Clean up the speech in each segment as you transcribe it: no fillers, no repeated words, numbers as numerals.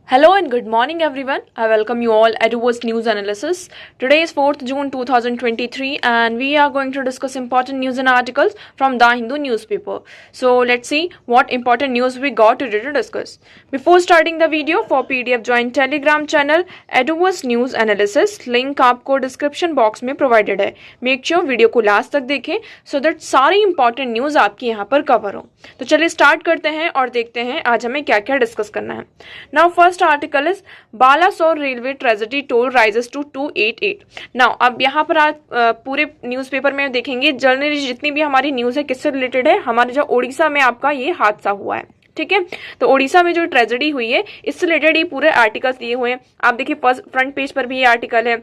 Hello and good morning everyone. I welcome you all at Eduverse News Analysis. Today is 4th June 2023 and we are going to discuss important news and articles from The Hindu newspaper. So let's see what important news we got today to discuss. Before starting the video, for PDF join Telegram channel Eduverse News Analysis. Link आपको description box में provided है. Make sure video को last तक देखें so that सारी important news आपकी यहाँ पर कवर हो. तो चलिए स्टार्ट करते हैं और देखते हैं आज हमें क्या क्या डिस्कस करना है. Now first article is Balasore railway tragedy toll rises to 288. Now अब यहाँ पर आज पूरे न्यूज़पेपर में देखेंगे जर्नलिस्ट जितनी भी हमारी न्यूज़ है किससे रिलेटेड है, हमारे जो उड़ीसा में आपका ये हादसा हुआ है. ठीक है, तो उड़ीसा में जो ट्रेजेडी हुई है इससे रिलेटेड ये पूरे आर्टिकल्स दिए हुए हैं. आप देखिए फर्स्ट फ्रंट पेज पर भी ये आर्टिकल है.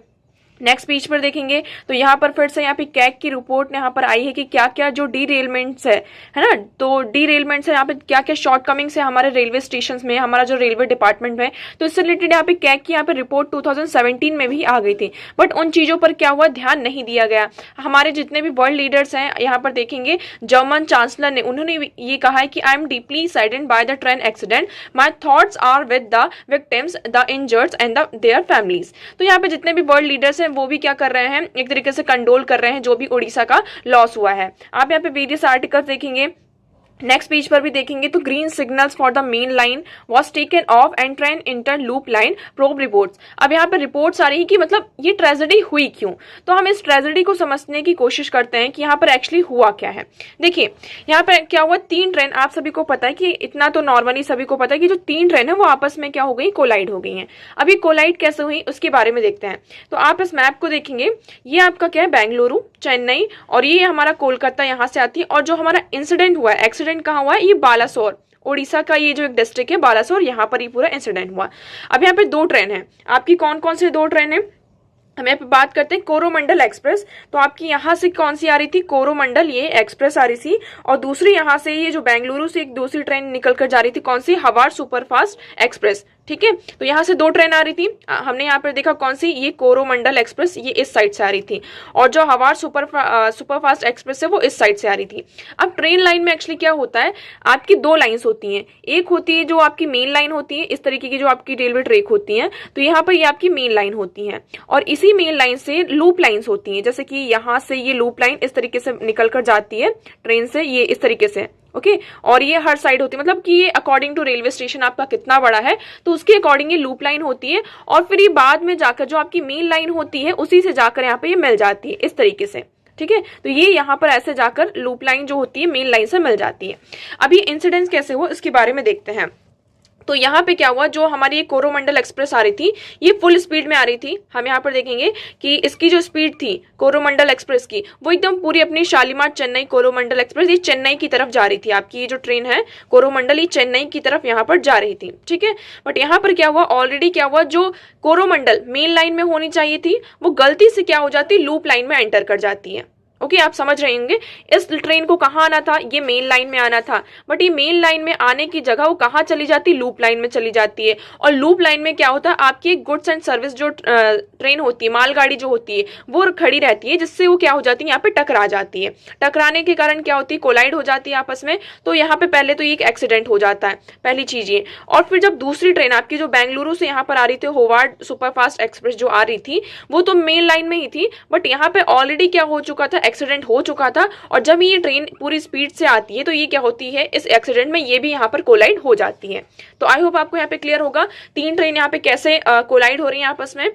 नेक्स्ट पेज पर देखेंगे तो यहाँ पर फिर से यहाँ पे कैग की रिपोर्ट यहाँ पर आई है कि क्या क्या जो डीरेलमेंट्स है ना, तो डीरेलमेंट्स है यहाँ पे क्या क्या शॉर्टकमिंग्स है हमारे रेलवे स्टेशंस में, हमारा जो रेलवे डिपार्टमेंट में. तो इससे रिलेटेड यहाँ पे कैग की यहाँ पे रिपोर्ट 2017 में भी आ गई थी, बट उन चीजों पर क्या हुआ ध्यान नहीं दिया गया. हमारे जितने भी वर्ल्ड लीडर्स हैं यहाँ पर देखेंगे, जर्मन चांसलर ने उन्होंने ये कहा है कि I am deeply saddened by the train accident, my thoughts are with the victims, the injureds and their families. तो यहाँ पे जितने भी वर्ल्ड लीडर्स वो भी क्या कर रहे हैं, एक तरीके से कंडोल कर रहे हैं जो भी उड़ीसा का लॉस हुआ है. आप यहाँ पे वेरियस आर्टिकल्स देखेंगे. नेक्स्ट पेज पर भी देखेंगे तो green signals for the main line was taken of and train inter loop line probe reports. अब यहाँ पे रिपोर्ट्स आ रही है कि मतलब ये ट्रेजेडी हुई क्यों. तो हम इस ट्रेजेडी को समझने की कोशिश करते हैं कि यहाँ पर एक्चुअली हुआ क्या है. देखिए यहाँ पर क्या हुआ, 3 ट्रेन, आप सभी को पता है कि इतना तो नॉर्मली सभी को पता है कि जो 3 ट्रेन है वो आपस में क्या हो गई, कोलाइड हो गई हैं. अभी कोलाइड कैसे हुई उसके बारे में देखते हैं. तो आप इस मैप को देखेंगे, ये आपका क्या है बेंगलुरु, चेन्नई और ये हमारा कोलकाता यहाँ से आती है. और जो हमारा इंसिडेंट हुआ है, एक्सीडेंट कहाँ हुआ है, ये बालासोर उड़ीसा का ये जो एक डिस्ट्रिक्ट है बालासोर, यहाँ पर ये पूरा इंसिडेंट हुआ. अब यहाँ पे 2 ट्रेन है आपकी. कौन कौन से 2 ट्रेन है हम यहाँ पे बात करते हैं. कोरोमंडल एक्सप्रेस, तो आपकी यहाँ से कौन सी आ रही थी, कोरोमंडल ये एक्सप्रेस आ रही थी. और दूसरी यहाँ से ये जो बेंगलुरु से एक दूसरी ट्रेन निकल कर जा रही थी, कौन सी, हवाड़ सुपरफास्ट एक्सप्रेस. ठीक है, तो यहाँ से 2 ट्रेन आ रही थी. हमने यहाँ पर देखा कौन सी, ये कोरोमंडल एक्सप्रेस, ये इस साइड से आ रही थी. और जो हवाड़ सुपरफास्ट एक्सप्रेस है वो इस साइड से आ रही थी. अब ट्रेन लाइन में एक्चुअली क्या होता है, आपकी 2 लाइन्स होती हैं. एक होती है जो आपकी मेन लाइन होती है, इस तरीके की जो आपकी रेलवे ट्रैक होती है, तो यहाँ पर ये आपकी मेन लाइन होती है. और इसी मेन लाइन से लूप लाइन्स होती हैं, जैसे कि यहाँ से ये लूप लाइन इस तरीके से निकल कर जाती है ट्रेन से, ये इस तरीके से. ओके और ये हर साइड होती है, मतलब कि ये अकॉर्डिंग टू रेलवे स्टेशन आपका कितना बड़ा है तो उसके अकॉर्डिंग ये लूप लाइन होती है. और फिर ये बाद में जाकर जो आपकी मेन लाइन होती है उसी से जाकर यहाँ पे ये मिल जाती है इस तरीके से. ठीक है, तो ये यहाँ पर ऐसे जाकर लूप लाइन जो होती है मेन लाइन से मिल जाती है. अब ये इंसिडेंट्स कैसे हुआ इसके बारे में देखते हैं. तो यहाँ पे क्या हुआ, जो हमारी कोरोमंडल एक्सप्रेस आ रही थी ये फुल स्पीड में आ रही थी. हम यहाँ पर देखेंगे कि इसकी जो स्पीड थी कोरोमंडल एक्सप्रेस की वो एकदम पूरी अपनी शालीमार चेन्नई कोरोमंडल एक्सप्रेस, ये चेन्नई की तरफ जा रही थी. आपकी ये जो ट्रेन है कोरोमंडल ये चेन्नई की तरफ यहाँ पर जा रही थी. ठीक है, बट यहाँ पर क्या हुआ, ऑलरेडी क्या हुआ, जो कोरोमंडल मेन लाइन में होनी चाहिए थी वो गलती से क्या हो जाती, लूप लाइन में एंटर कर जाती है. ओके आप समझ रहे होंगे, इस ट्रेन को कहाँ आना था, ये मेन लाइन में आना था, बट ये मेन लाइन में आने की जगह वो कहाँ चली जाती, लूप लाइन में चली जाती है. और लूप लाइन में क्या होता है, आपकी एक गुड्स एंड सर्विस जो ट्रेन होती है, मालगाड़ी जो होती है वो खड़ी रहती है, जिससे वो क्या हो जाती है, यहाँ पे टकरा जाती है. टकराने के कारण क्या होती है, कोलाइड हो जाती है आपस में. तो यहाँ पे पहले तो ये एक एक्सीडेंट हो जाता है, पहली चीज ये. और फिर जब दूसरी ट्रेन आपकी जो बेंगलुरु से यहाँ पर आ रही थी, होवार्ड सुपरफास्ट एक्सप्रेस जो आ रही थी वो तो मेन लाइन में ही थी, बट यहाँ पे ऑलरेडी क्या हो चुका था, एक्सीडेंट हो चुका था. और जब ये ट्रेन पूरी स्पीड से आती है तो ये क्या होती है, इस एक्सीडेंट में ये भी यहाँ पर कोलाइड हो जाती है. तो आई होप आपको यहाँ पे क्लियर होगा 3 ट्रेन यहाँ पे कैसे कोलाइड हो रही है आपस में.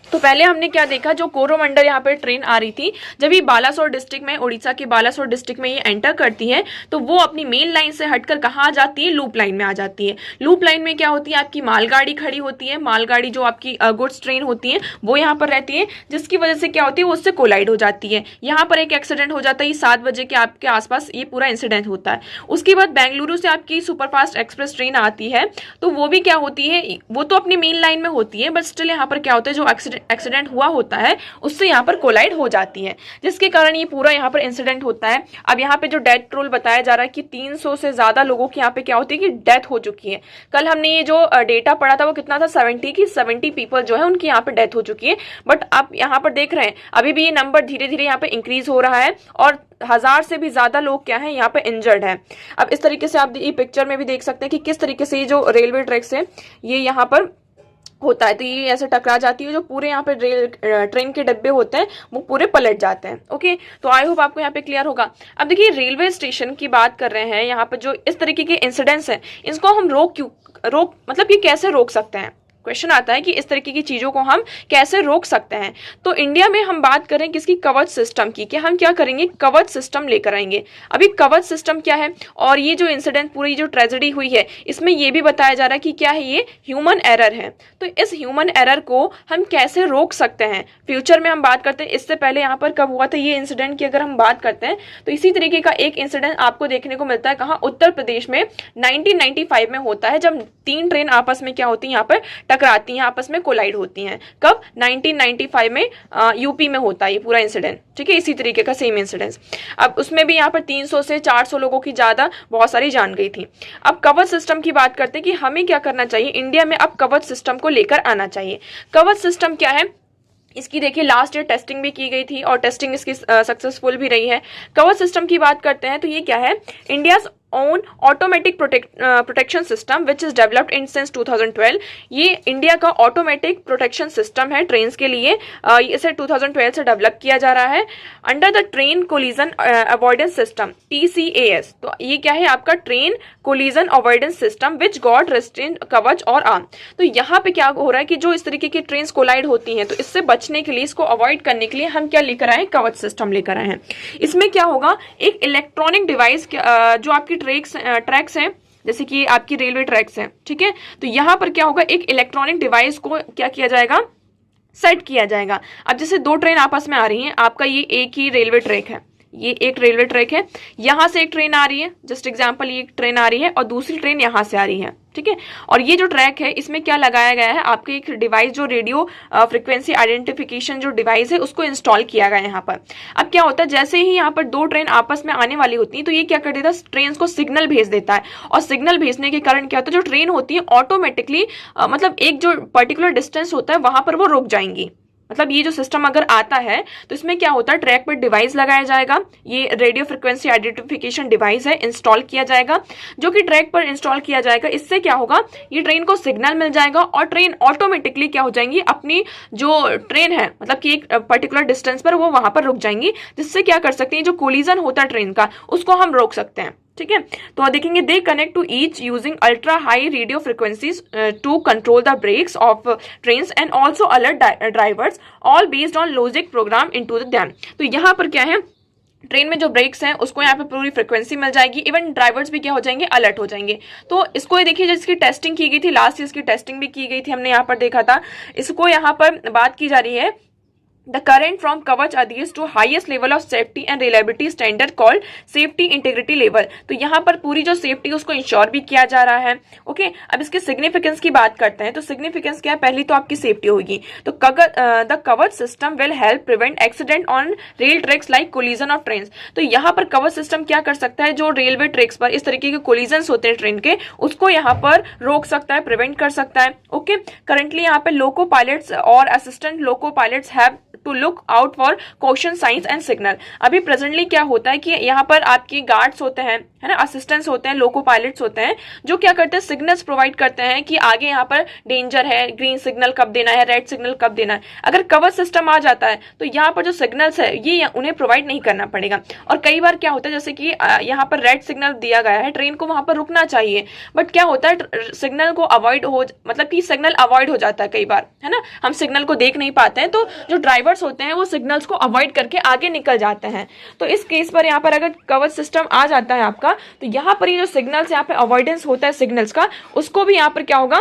तो पहले हमने क्या देखा, जो कोरोमंडल यहाँ पे ट्रेन आ रही थी, जब ये बालासोर डिस्ट्रिक्ट में, उड़ीसा के बालासोर डिस्ट्रिक्ट में ये एंटर करती है तो वो अपनी मेन लाइन से हटकर कहाँ आ जाती है, लूप लाइन में आ जाती है. लूप लाइन में क्या होती है, आपकी मालगाड़ी खड़ी होती है, मालगाड़ी जो आपकी गुड्स ट्रेन होती है वो यहाँ पर रहती है, जिसकी वजह से क्या होती है वो उससे कोलाइड हो जाती है. यहाँ पर एक एक्सीडेंट हो जाता है, 7 बजे के आपके आसपास ये पूरा इंसिडेंट होता है. उसके बाद बेंगलुरु से आपकी सुपरफास्ट एक्सप्रेस ट्रेन आती है, तो वो भी क्या होती है, वो तो अपनी मेन लाइन में होती है, बट स्टिल यहाँ पर क्या होता है, जो एक्सीडेंट एक्सीडेंट हुआ होता है उससे यहाँ पर कोलाइड हो जाती है, जिसके कारण ये पूरा यहाँ पर इंसिडेंट होता है। अब यहाँ पे जो डेथ टोल बताया जा रहा है कि 300 से ज्यादा लोगों की यहाँ पे क्या होती है कि डेथ हो चुकी है। कल हमने ये जो डेटा पढ़ा था वो कितना था 70 पीपल जो है उनकी यहाँ पे डेथ हो चुकी है। बट आप यहाँ पर देख रहे हैं अभी भी ये नंबर धीरे धीरे यहाँ पे इंक्रीज हो रहा है और 1000 से भी ज्यादा लोग क्या है यहाँ पे इंजर्ड है। अब इस तरीके से आप ये पिक्चर में भी देख सकते हैं कि किस तरीके से ये जो रेलवे ट्रैक्स है ये यहाँ पर होता है, तो ये ऐसे टकरा जाती है, जो पूरे यहाँ पे ट्रेन के डब्बे होते हैं वो पूरे पलट जाते हैं। ओके, तो आई होप आपको यहाँ पे क्लियर होगा। अब देखिए रेलवे स्टेशन की बात कर रहे हैं, यहाँ पे जो इस तरीके के इंसिडेंट्स हैं इसको हम रोक मतलब ये कैसे रोक सकते हैं। क्वेश्चन आता है कि इस तरीके की चीजों को हम कैसे रोक सकते हैं। तो इंडिया में हम बात करें किसकी, कवच सिस्टम की, कि हम क्या करेंगे, कवच सिस्टम लेकर आएंगे। अभी कवच सिस्टम क्या है, और ये जो इंसिडेंट पूरी जो ट्रेजेडी हुई है इसमें ये भी बताया जा रहा है कि क्या है, ये ह्यूमन एरर है। तो इस ह्यूमन एरर को हम कैसे रोक सकते हैं फ्यूचर में हम बात करते हैं। इससे पहले यहाँ पर कब हुआ था ये इंसिडेंट की अगर हम बात करते हैं तो इसी तरीके का एक इंसिडेंट आपको देखने को मिलता है कहाँ, उत्तर प्रदेश में 1995 में होता है, जब 3 ट्रेन आपस में क्या होती है, यहाँ पर टकराती हैं, आपस में कोलाइड होती हैं। कब, 1995 में यूपी में होता है ये पूरा इंसिडेंट। ठीक है, इसी तरीके का सेम इंसिडेंस। अब उसमें भी यहाँ पर 300 से 400 लोगों की ज्यादा बहुत सारी जान गई थी। अब कवच सिस्टम की बात करते हैं कि हमें क्या करना चाहिए, इंडिया में अब कवच सिस्टम को लेकर आना चाहिए। कवच सिस्टम क्या है, इसकी देखिए लास्ट ईयर टेस्टिंग भी की गई थी और टेस्टिंग इसकी सक्सेसफुल भी रही है। कवच सिस्टम की बात करते हैं तो ये क्या है, India's own automatic protection system which is developed in since 2012। ये इंडिया का ऑटोमेटिक प्रोटेक्शन सिस्टम है ट्रेन के लिए, इसे 2012 से डेवलप किया जा रहा है under the train collision avoidance system TCAS। तो ये क्या है, आपका train collision avoidance system which got restaurant कवच और आर्म। तो यहाँ पे क्या हो रहा है कि जो इस तरीके की ट्रेन कोलाइड होती हैं तो इससे बचने के लिए, इसको अवॉइड करने के लिए हम क्या लेकर आए, कवच सिस्टम लेकर आए हैं। इसमें क्या होगा, एक इलेक्ट्रॉनिक डिवाइस जो आपकी ट्रैक्स हैं, जैसे कि आपकी रेलवे ट्रैक्स हैं, ठीक है, तो यहां पर क्या होगा, एक इलेक्ट्रॉनिक डिवाइस को क्या किया जाएगा, सेट किया जाएगा। अब जैसे 2 ट्रेन आपस में आ रही हैं, आपका ये एक ही रेलवे ट्रैक है, ये एक रेलवे ट्रैक है, यहां से एक ट्रेन आ रही है, जस्ट एग्जांपल ये एक ट्रेन आ रही है और दूसरी ट्रेन यहां से आ रही है, ठीक है। और ये जो ट्रैक है इसमें क्या लगाया गया है, आपके एक डिवाइस जो रेडियो फ्रीक्वेंसी आइडेंटिफिकेशन जो डिवाइस है उसको इंस्टॉल किया गया है यहाँ पर। अब क्या होता है, जैसे ही यहाँ पर 2 ट्रेन आपस में आने वाली होती है तो ये क्या कर देता है, ट्रेन को सिग्नल भेज देता है, और सिग्नल भेजने के कारण क्या होता है, जो ट्रेन होती है ऑटोमेटिकली मतलब एक जो पर्टिकुलर डिस्टेंस होता है वहां पर वो रुक जाएंगी। मतलब ये जो सिस्टम अगर आता है तो इसमें क्या होता है, ट्रैक पर डिवाइस लगाया जाएगा, ये रेडियो फ्रीक्वेंसी आइडेंटिफिकेशन डिवाइस है, इंस्टॉल किया जाएगा, जो कि ट्रैक पर इंस्टॉल किया जाएगा। इससे क्या होगा, ये ट्रेन को सिग्नल मिल जाएगा और ट्रेन ऑटोमेटिकली क्या हो जाएंगी, अपनी जो ट्रेन है मतलब कि एक पर्टिकुलर डिस्टेंस पर वो वहां पर रुक जाएंगी, जिससे क्या कर सकते हैं, जो कोलिजन होता है ट्रेन का उसको हम रोक सकते हैं। ठीक है, तो देखेंगे they connect to each using ultra high radio frequencies to control the brakes of trains and also alert drivers all based on logic program into the them. तो यहाँ पर क्या है, ट्रेन में जो ब्रेक्स हैं उसको यहाँ पे पूरी फ्रीक्वेंसी मिल जाएगी, इवन ड्राइवर्स भी क्या हो जाएंगे, अलर्ट हो जाएंगे। तो इसको देखिए, जिसकी टेस्टिंग की गई थी लास्ट ईयर, इसकी टेस्टिंग भी की गई थी, हमने यहाँ पर देखा था। इसको यहाँ पर बात की जा रही है, The current from Kavach adheres to highest level of safety and reliability standard called safety integrity level। तो यहाँ पर पूरी जो सेफ्टी उसको इंश्योर भी किया जा रहा है। ओके, अब इसके सिग्निफिकेंस की बात करते हैं। तो सिग्निफिकेंस क्या है, पहली तो आपकी सेफ्टी होगी। तो द कवच system will help prevent accident on rail tracks like collision of train. तो यहाँ पर कवच सिस्टम क्या कर सकता है, जो रेलवे ट्रैक्स पर इस तरीके के कोलिजन होते हैं ट्रेन के, उसको यहाँ पर रोक सकता है, प्रिवेंट कर सकता है। ओके, करंटली यहाँ पे लोको पायलट्स और assistant loco pilots have to look out for caution signs and signal. अभी प्रेजेंटली क्या होता है कि यहाँ पर आपकी गार्ड्स होते हैं, है ना, असिस्टेंट्स होते हैं, लोको पायलट्स होते हैं, जो क्या करते हैं, सिग्नल्स प्रोवाइड करते हैं कि आगे यहाँ पर डेंजर है, ग्रीन सिग्नल कब देना है, रेड सिग्नल कब देना है। अगर कवच सिस्टम आ जाता है तो यहाँ पर जो सिग्नल्स है ये उन्हें प्रोवाइड नहीं करना पड़ेगा। और कई बार क्या होता है, जैसे कि यहाँ पर रेड सिग्नल दिया गया है, ट्रेन को वहां पर रुकना चाहिए, बट क्या होता है, सिग्नल को अवॉइड हो, मतलब कि सिग्नल अवॉइड हो जाता है कई बार, है ना, हम सिग्नल को देख नहीं पाते हैं, तो जो ड्राइवर्स होते हैं वो सिग्नल्स को अवॉइड करके आगे निकल जाते हैं। तो इस केस पर यहाँ पर अगर कवच सिस्टम आ जाता है आपका, तो यहाँ पर ये जो सिग्नल्स, यहाँ पे अवॉइडेंस होता है सिग्नल्स का, उसको भी यहाँ पर क्या होगा,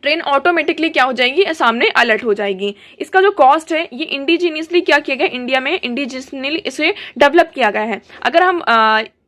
ट्रेन ऑटोमेटिकली क्या हो जाएगी, सामने अलर्ट हो जाएगी। इसका जो कॉस्ट है ये इंडिजीनियसली क्या किया गया, इंडिया में इंडिजीनियसली इसे डेवलप किया गया है। अगर हम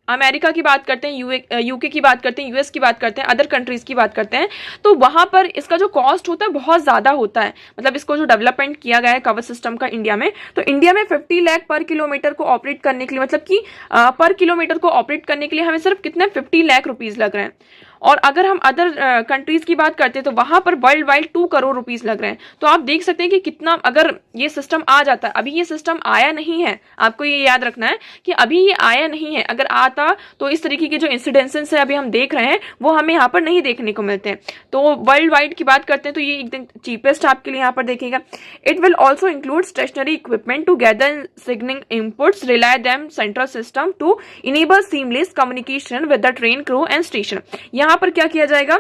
अमेरिका की बात करते हैं, यूके की बात करते हैं, यूएस की बात करते हैं, अदर कंट्रीज की बात करते हैं, तो वहां पर इसका जो कॉस्ट होता है बहुत ज्यादा होता है। मतलब इसको जो डेवलपमेंट किया गया है कवच सिस्टम का इंडिया में, तो इंडिया में 50 लाख पर किलोमीटर को ऑपरेट करने के लिए, मतलब कि पर किलोमीटर को ऑपरेट करने के लिए हमें सिर्फ कितने 50 लाख रुपीज लग रहे हैं। और अगर हम अदर कंट्रीज की बात करते हैं तो वहां पर वर्ल्ड वाइड 2 करोड़ रुपीज लग रहे हैं। तो आप देख सकते हैं कि कितना, अगर ये सिस्टम आ जाता है, अभी ये सिस्टम आया नहीं है, आपको ये याद रखना है कि अभी ये आया नहीं है, अगर आता तो इस तरीके के जो इंसिडेंसेस है अभी हम देख रहे हैं वो हमें यहाँ पर नहीं देखने को मिलते हैं। तो वर्ल्ड वाइड की बात करते हैं तो ये एकदम चीपेस्ट आपके लिए यहाँ पर देखिएगा। It will also include stationary equipment to gather signalling inputs, relay them central system to enable seamless communication with the train crew and station. यहाँ पर क्या किया जाएगा,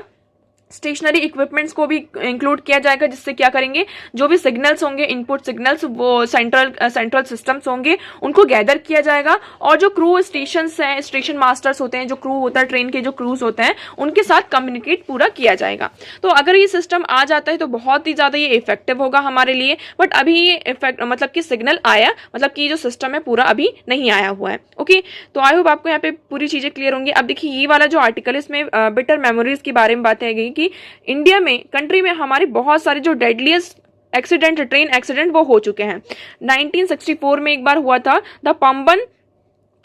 स्टेशनरी इक्विपमेंट्स को भी इंक्लूड किया जाएगा, जिससे क्या करेंगे, जो भी सिग्नल्स होंगे, इनपुट सिग्नल्स, वो सेंट्रल सिस्टम्स होंगे, उनको गैदर किया जाएगा। और जो क्रू स्टेशंस हैं, स्टेशन मास्टर्स होते हैं, जो क्रू होता है, ट्रेन के जो क्रूज होते हैं, उनके साथ कम्युनिकेट पूरा किया जाएगा। तो अगर ये सिस्टम आ जाता है तो बहुत ही ज्यादा ये इफेक्टिव होगा हमारे लिए। बट अभी ये इफेक्ट, मतलब कि सिग्नल आया, मतलब कि जो सिस्टम है पूरा अभी नहीं आया हुआ है। ओके, तो आई होप आपको यहाँ पे पूरी चीजें क्लियर होंगी। अब देखिए ये वाला जो आर्टिकल, इसमें बिटर मेमोरीज के बारे में बातें गई कि इंडिया में, कंट्री में हमारी बहुत सारे जो डेडलीस्ट एक्सीडेंट, ट्रेन एक्सीडेंट, वो हो चुके हैं। 1964 में एक बार हुआ था, the Pamban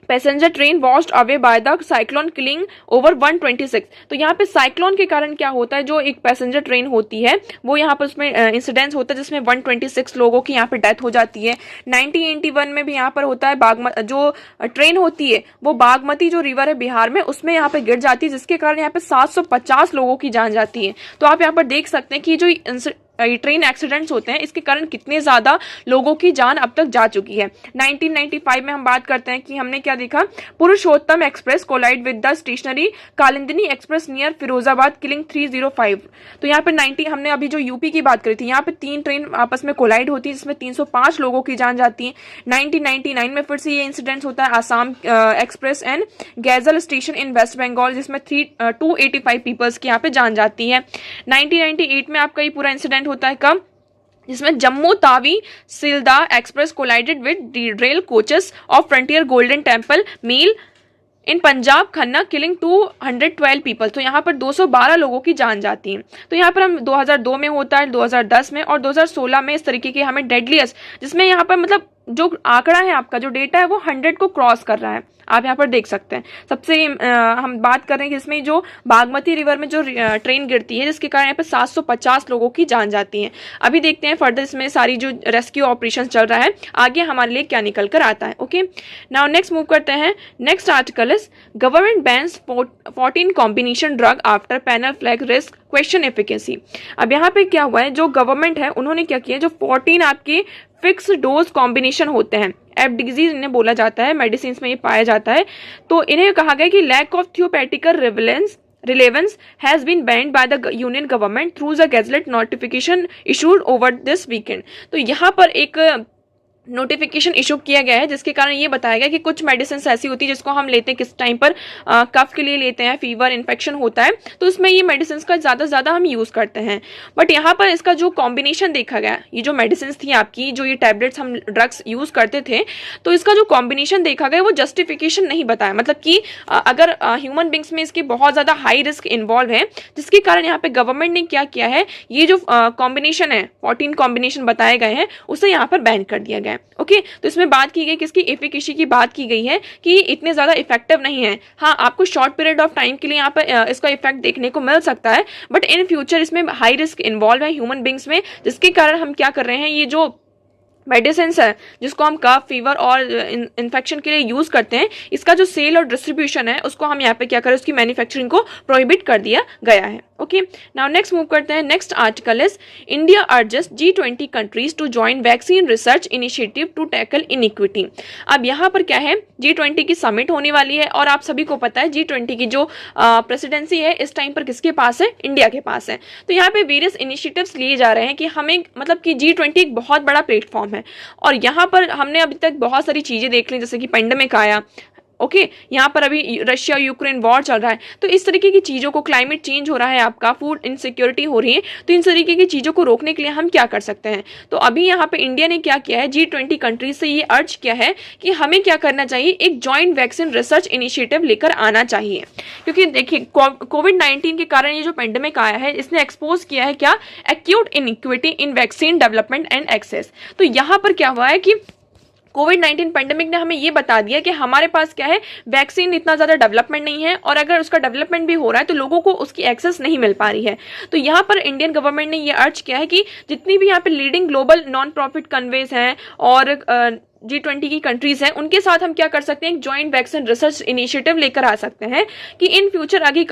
passenger train washed away by the cyclone killing over 126। तो यहाँ पे साइक्लोन के कारण क्या होता है, जो एक पैसेंजर ट्रेन होती है वो यहाँ पर उसमें इंसिडेंस होता है जिसमें 126 लोगों की यहाँ पे डेथ हो जाती है। 1981 में भी यहाँ पर होता है, जो ट्रेन होती है वो बागमती जो रिवर है बिहार में, उसमें यहाँ पे गिर जाती है, जिसके कारण यहाँ पे 750 लोगों की जान जाती है। तो आप यहाँ पर देख सकते हैं कि जो ट्रेन एक्सीडेंट्स होते हैं इसके कारण कितने ज्यादा लोगों की जान अब तक जा चुकी है। 1995 में हम बात करते हैं कि हमने क्या देखा, Purushottam Express collide with the stationary Kalindini Express near Firozabad killing 305। तो यहाँ पे हमने अभी जो यूपी की बात करी थी, यहाँ पे 3 ट्रेन आपस में कोलाइड होती है जिसमें 305 लोगों की जान जाती है। 1999 में फिर से ये इंसिडेंट होता है, Assam express and Gaisal station in West Bengal, जिसमें 285 पीपल्स की यहाँ पे जान जाती है। 1998 में आपका ये पूरा इंसिडेंट होता है कब, जिसमें Jammu Tawi Sealdah Express collided with rail coaches of Frontier Golden Temple Mail in Punjab Khanna killing 212 people. तो यहाँ पर 212 लोगों की जान जाती है। तो यहाँ पर हम 2002 में होता है, 2010 में और 2016 में इस तरीके के हमें डेडलीस्ट, जिसमें यहाँ पर मतलब जो आंकड़ा है आपका, जो डेटा है वो 100 को क्रॉस कर रहा है। आप यहाँ पर देख सकते हैं। सबसे हम बात कर रहे हैं कि इसमें जो बागमती रिवर में जो ट्रेन गिरती है जिसके कारण यहाँ पे 750 लोगों की जान जाती है। अभी देखते हैं फर्दर इसमें सारी जो रेस्क्यू ऑपरेशन चल रहा है आगे हमारे लिए क्या निकल कर आता है। ओके, नाउ नेक्स्ट मूव करते हैं। Next article is government bans 14 combination drug after panel flag risk question efficacy. अब यहाँ पे क्या हुआ है, जो गवर्नमेंट है उन्होंने क्या किया, जो 14 आपके फिक्स डोज कॉम्बिनेशन होते हैं, एफडीजीज इन्हें बोला जाता है, मेडिसिन में ये पाया जाता है, तो इन्हें कहा गया कि lack of theoretical relevance has been banned by the union government through the gazette notification issued over this weekend। तो यहाँ पर एक नोटिफिकेशन इशू किया गया है जिसके कारण ये बताया गया कि कुछ मेडिसिन ऐसी होती है जिसको हम लेते हैं किस टाइम पर, कफ के लिए लेते हैं, फीवर इन्फेक्शन होता है, तो इसमें ये मेडिसिन का ज़्यादा से ज़्यादा हम यूज़ करते हैं। बट यहाँ पर इसका जो कॉम्बिनेशन देखा गया, ये जो मेडिसिन थी आपकी, जो ये टैबलेट्स हम ड्रग्स यूज़ करते थे, तो इसका जो कॉम्बिनेशन देखा गया वो जस्टिफिकेशन नहीं बताया। मतलब कि अगर ह्यूमन बींग्स में इसकी बहुत ज़्यादा हाई रिस्क इन्वॉल्व है, जिसके कारण यहाँ पे गवर्नमेंट ने क्या किया है, ये जो कॉम्बिनेशन है 14 कॉम्बिनेशन बताए गए हैं उसे यहाँ पर बैन कर दिया गया है। ओके, तो इसमें बात की गई किसकी, एफिकेसी की बात की गई है कि इतने ज्यादा इफेक्टिव नहीं है। हाँ, आपको शॉर्ट पीरियड ऑफ टाइम के लिए यहाँ पर इसका इफेक्ट देखने को मिल सकता है, बट इन फ्यूचर इसमें हाई रिस्क इन्वॉल्व है ह्यूमन बींग्स में, जिसके कारण हम क्या कर रहे हैं, ये जो मेडिसिन है जिसको हम कफ, फीवर और इन्फेक्शन के लिए यूज करते हैं, इसका जो सेल और डिस्ट्रीब्यूशन है उसको हम यहाँ पे क्या करें, उसकी मैन्युफैक्चरिंग को प्रोहिबिट कर दिया गया है। ओके, नाउ नेक्स्ट मूव करते हैं। Next article is India urges G20 countries to join vaccine research initiative to tackle inequity. अब यहाँ पर क्या है, G20 की समिट होने वाली है और आप सभी को पता है G20 की जो प्रेसिडेंसी है इस टाइम पर किसके पास है, इंडिया के पास है। तो यहाँ पे वेरियस इनिशिएटिव्स लिए जा रहे हैं कि हमें, मतलब कि G20 एक बहुत बड़ा प्लेटफॉर्म है और यहाँ पर हमने अभी तक बहुत सारी चीजें देख ली, जैसे कि पेंडेमिक आया, ओके, यहाँ पर अभी रशिया यूक्रेन वॉर चल रहा है, तो इस तरीके की चीज़ों को, क्लाइमेट चेंज हो रहा है, आपका फूड इनसिक्योरिटी हो रही है, तो इन तरीके की चीज़ों को रोकने के लिए हम क्या कर सकते हैं। तो अभी यहाँ पे इंडिया ने क्या किया है, G20 कंट्रीज से ये अर्ज किया है कि हमें क्या करना चाहिए, एक जॉइंट वैक्सीन रिसर्च इनिशिएटिव लेकर आना चाहिए। क्योंकि देखिए कोविड-19 के कारण ये जो पेंडेमिक आया है, इसने एक्सपोज किया है क्या, acute inequity in vaccine development and access. तो यहाँ पर क्या हुआ है कि कोविड-19 पेंडेमिक ने हमें ये बता दिया कि हमारे पास क्या है, वैक्सीन इतना ज़्यादा डेवलपमेंट नहीं है, और अगर उसका डेवलपमेंट भी हो रहा है तो लोगों को उसकी एक्सेस नहीं मिल पा रही है। तो यहाँ पर इंडियन गवर्नमेंट ने ये अर्ज किया है कि जितनी भी यहाँ पे leading global non profit conveys हैं और G20 की कंट्रीज हैं, उनके साथ हम क्या कर सकते हैं, एक जॉइंट वैक्सीन रिसर्च इनिशिएटिव लेकर आ सकते हैं कि इन फ्यूचर आगे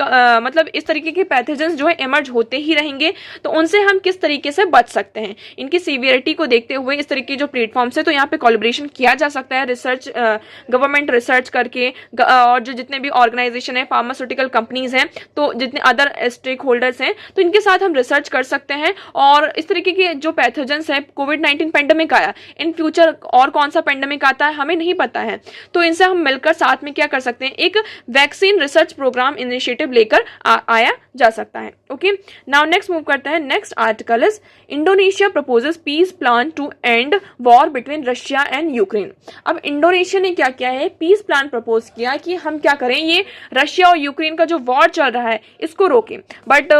मतलब इस तरीके के पैथोजेंस जो है इमर्ज होते ही रहेंगे, तो उनसे हम किस तरीके से बच सकते हैं। इनकी सीवियरिटी को देखते हुए इस तरीके जो प्लेटफॉर्म्स है, तो यहाँ पे कोलैबोरेशन किया जा सकता है, रिसर्च गवर्नमेंट रिसर्च करके, और जो जितने भी ऑर्गेनाइजेशन है, फार्मास्यूटिकल कंपनीज हैं, तो जितने अदर स्टेक होल्डर्स हैं, तो इनके साथ हम रिसर्च कर सकते हैं। और इस तरीके के जो पैथोजेंस है, कोविड-19 पेंडेमिक आया, इन फ्यूचर और कौन पेंडेमिक आता है हमें नहीं पता है, तो इनसे हम मिलकर साथ में क्या कर सकते हैं, एक वैक्सीन रिसर्च प्रोग्राम इनिशिएटिव लेकर आया जा सकता है। ओके, नाउ नेक्स्ट मूव करते हैं। Next article is Indonesia proposes peace plan to end war between Russia and Ukraine. अब इंडोनेशिया ने क्या किया है, पीस प्लान प्रपोज किया कि हम क्या करें, ये रशिया और यूक्रेन का जो वॉर चल रहा है इसको रोकें। बट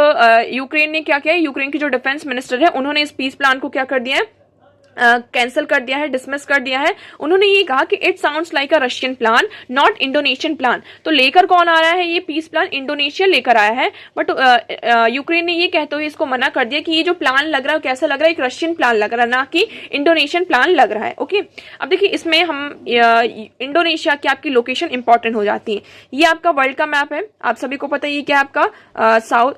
यूक्रेन ने क्या किया है, यूक्रेन की जो डिफेंस मिनिस्टर है उन्होंने इस पीस प्लान को क्या कर दिया है, कैंसिल कर दिया है, डिसमिस कर दिया है। उन्होंने ये कहा कि it sounds like a Russian plan not Indonesian plan. तो लेकर कौन आ रहा है, ये पीस प्लान इंडोनेशिया लेकर आया है, बट यूक्रेन ने ये कहते हुए इसको मना कर दिया कि ये जो प्लान लग रहा है कैसा लग रहा है, एक रशियन प्लान लग रहा है, ना कि इंडोनेशियन प्लान लग रहा है। ओके, अब देखिए इसमें हम इंडोनेशिया की आपकी लोकेशन इंपॉर्टेंट हो जाती है। ये आपका वर्ल्ड का मैप है, आप सभी को पता है, ये क्या आपका साउथ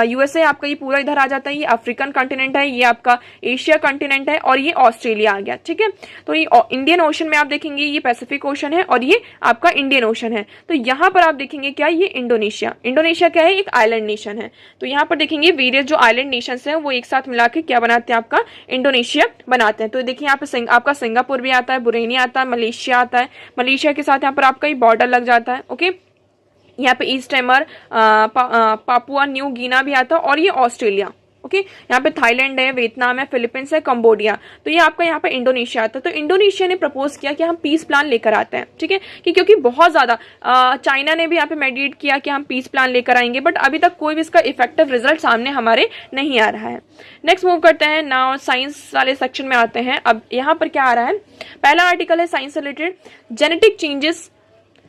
यूएसए आपका ये पूरा इधर आ जाता है, ये अफ्रीकन कॉन्टिनेंट है, ये आपका एशिया कॉन्टिनेंट है, और ये ऑस्ट्रेलिया आ गया। ठीक है, तो ये इंडियन ओशन में आप देखेंगे ये पैसिफिक ओशन है, और ये आपका इंडियन ओशन है। तो यहाँ पर आप देखेंगे क्या, ये इंडोनेशिया, इंडोनेशिया क्या है, एक आइलैंड नेशन है। तो यहाँ पर देखेंगे वेरियस जो आइलैंड नेशंस हैं वो एक साथ मिला के क्या बनाते हैं, आपका इंडोनेशिया बनाते हैं। तो देखिए यहाँ पे आपका सिंगापुर भी आता है, बुरेनी आता है, मलेशिया आता है, मलेशिया के साथ यहाँ पर आपका ये बॉर्डर लग जाता है। ओके, यहाँ पे ईस्ट टाइमर, पापुआ न्यू गिना भी आता है, और ये ऑस्ट्रेलिया। ओके, यहाँ पे थाईलैंड है, वियतनाम है, फिलीपींस है, कंबोडिया। तो ये आपका यहाँ पे इंडोनेशिया आता है। तो इंडोनेशिया ने प्रपोज किया कि हम पीस प्लान लेकर आते हैं। ठीक है, कि क्योंकि बहुत ज्यादा चाइना ने भी यहाँ पे मेडिएट किया कि हम पीस प्लान लेकर आएंगे, बट अभी तक कोई भी इसका इफेक्टिव रिजल्ट सामने हमारे नहीं आ रहा है। नेक्स्ट मूव करते हैं, नाउ साइंस वाले सेक्शन में आते हैं। अब यहाँ पर क्या आ रहा है, पहला आर्टिकल है science related, genetic changes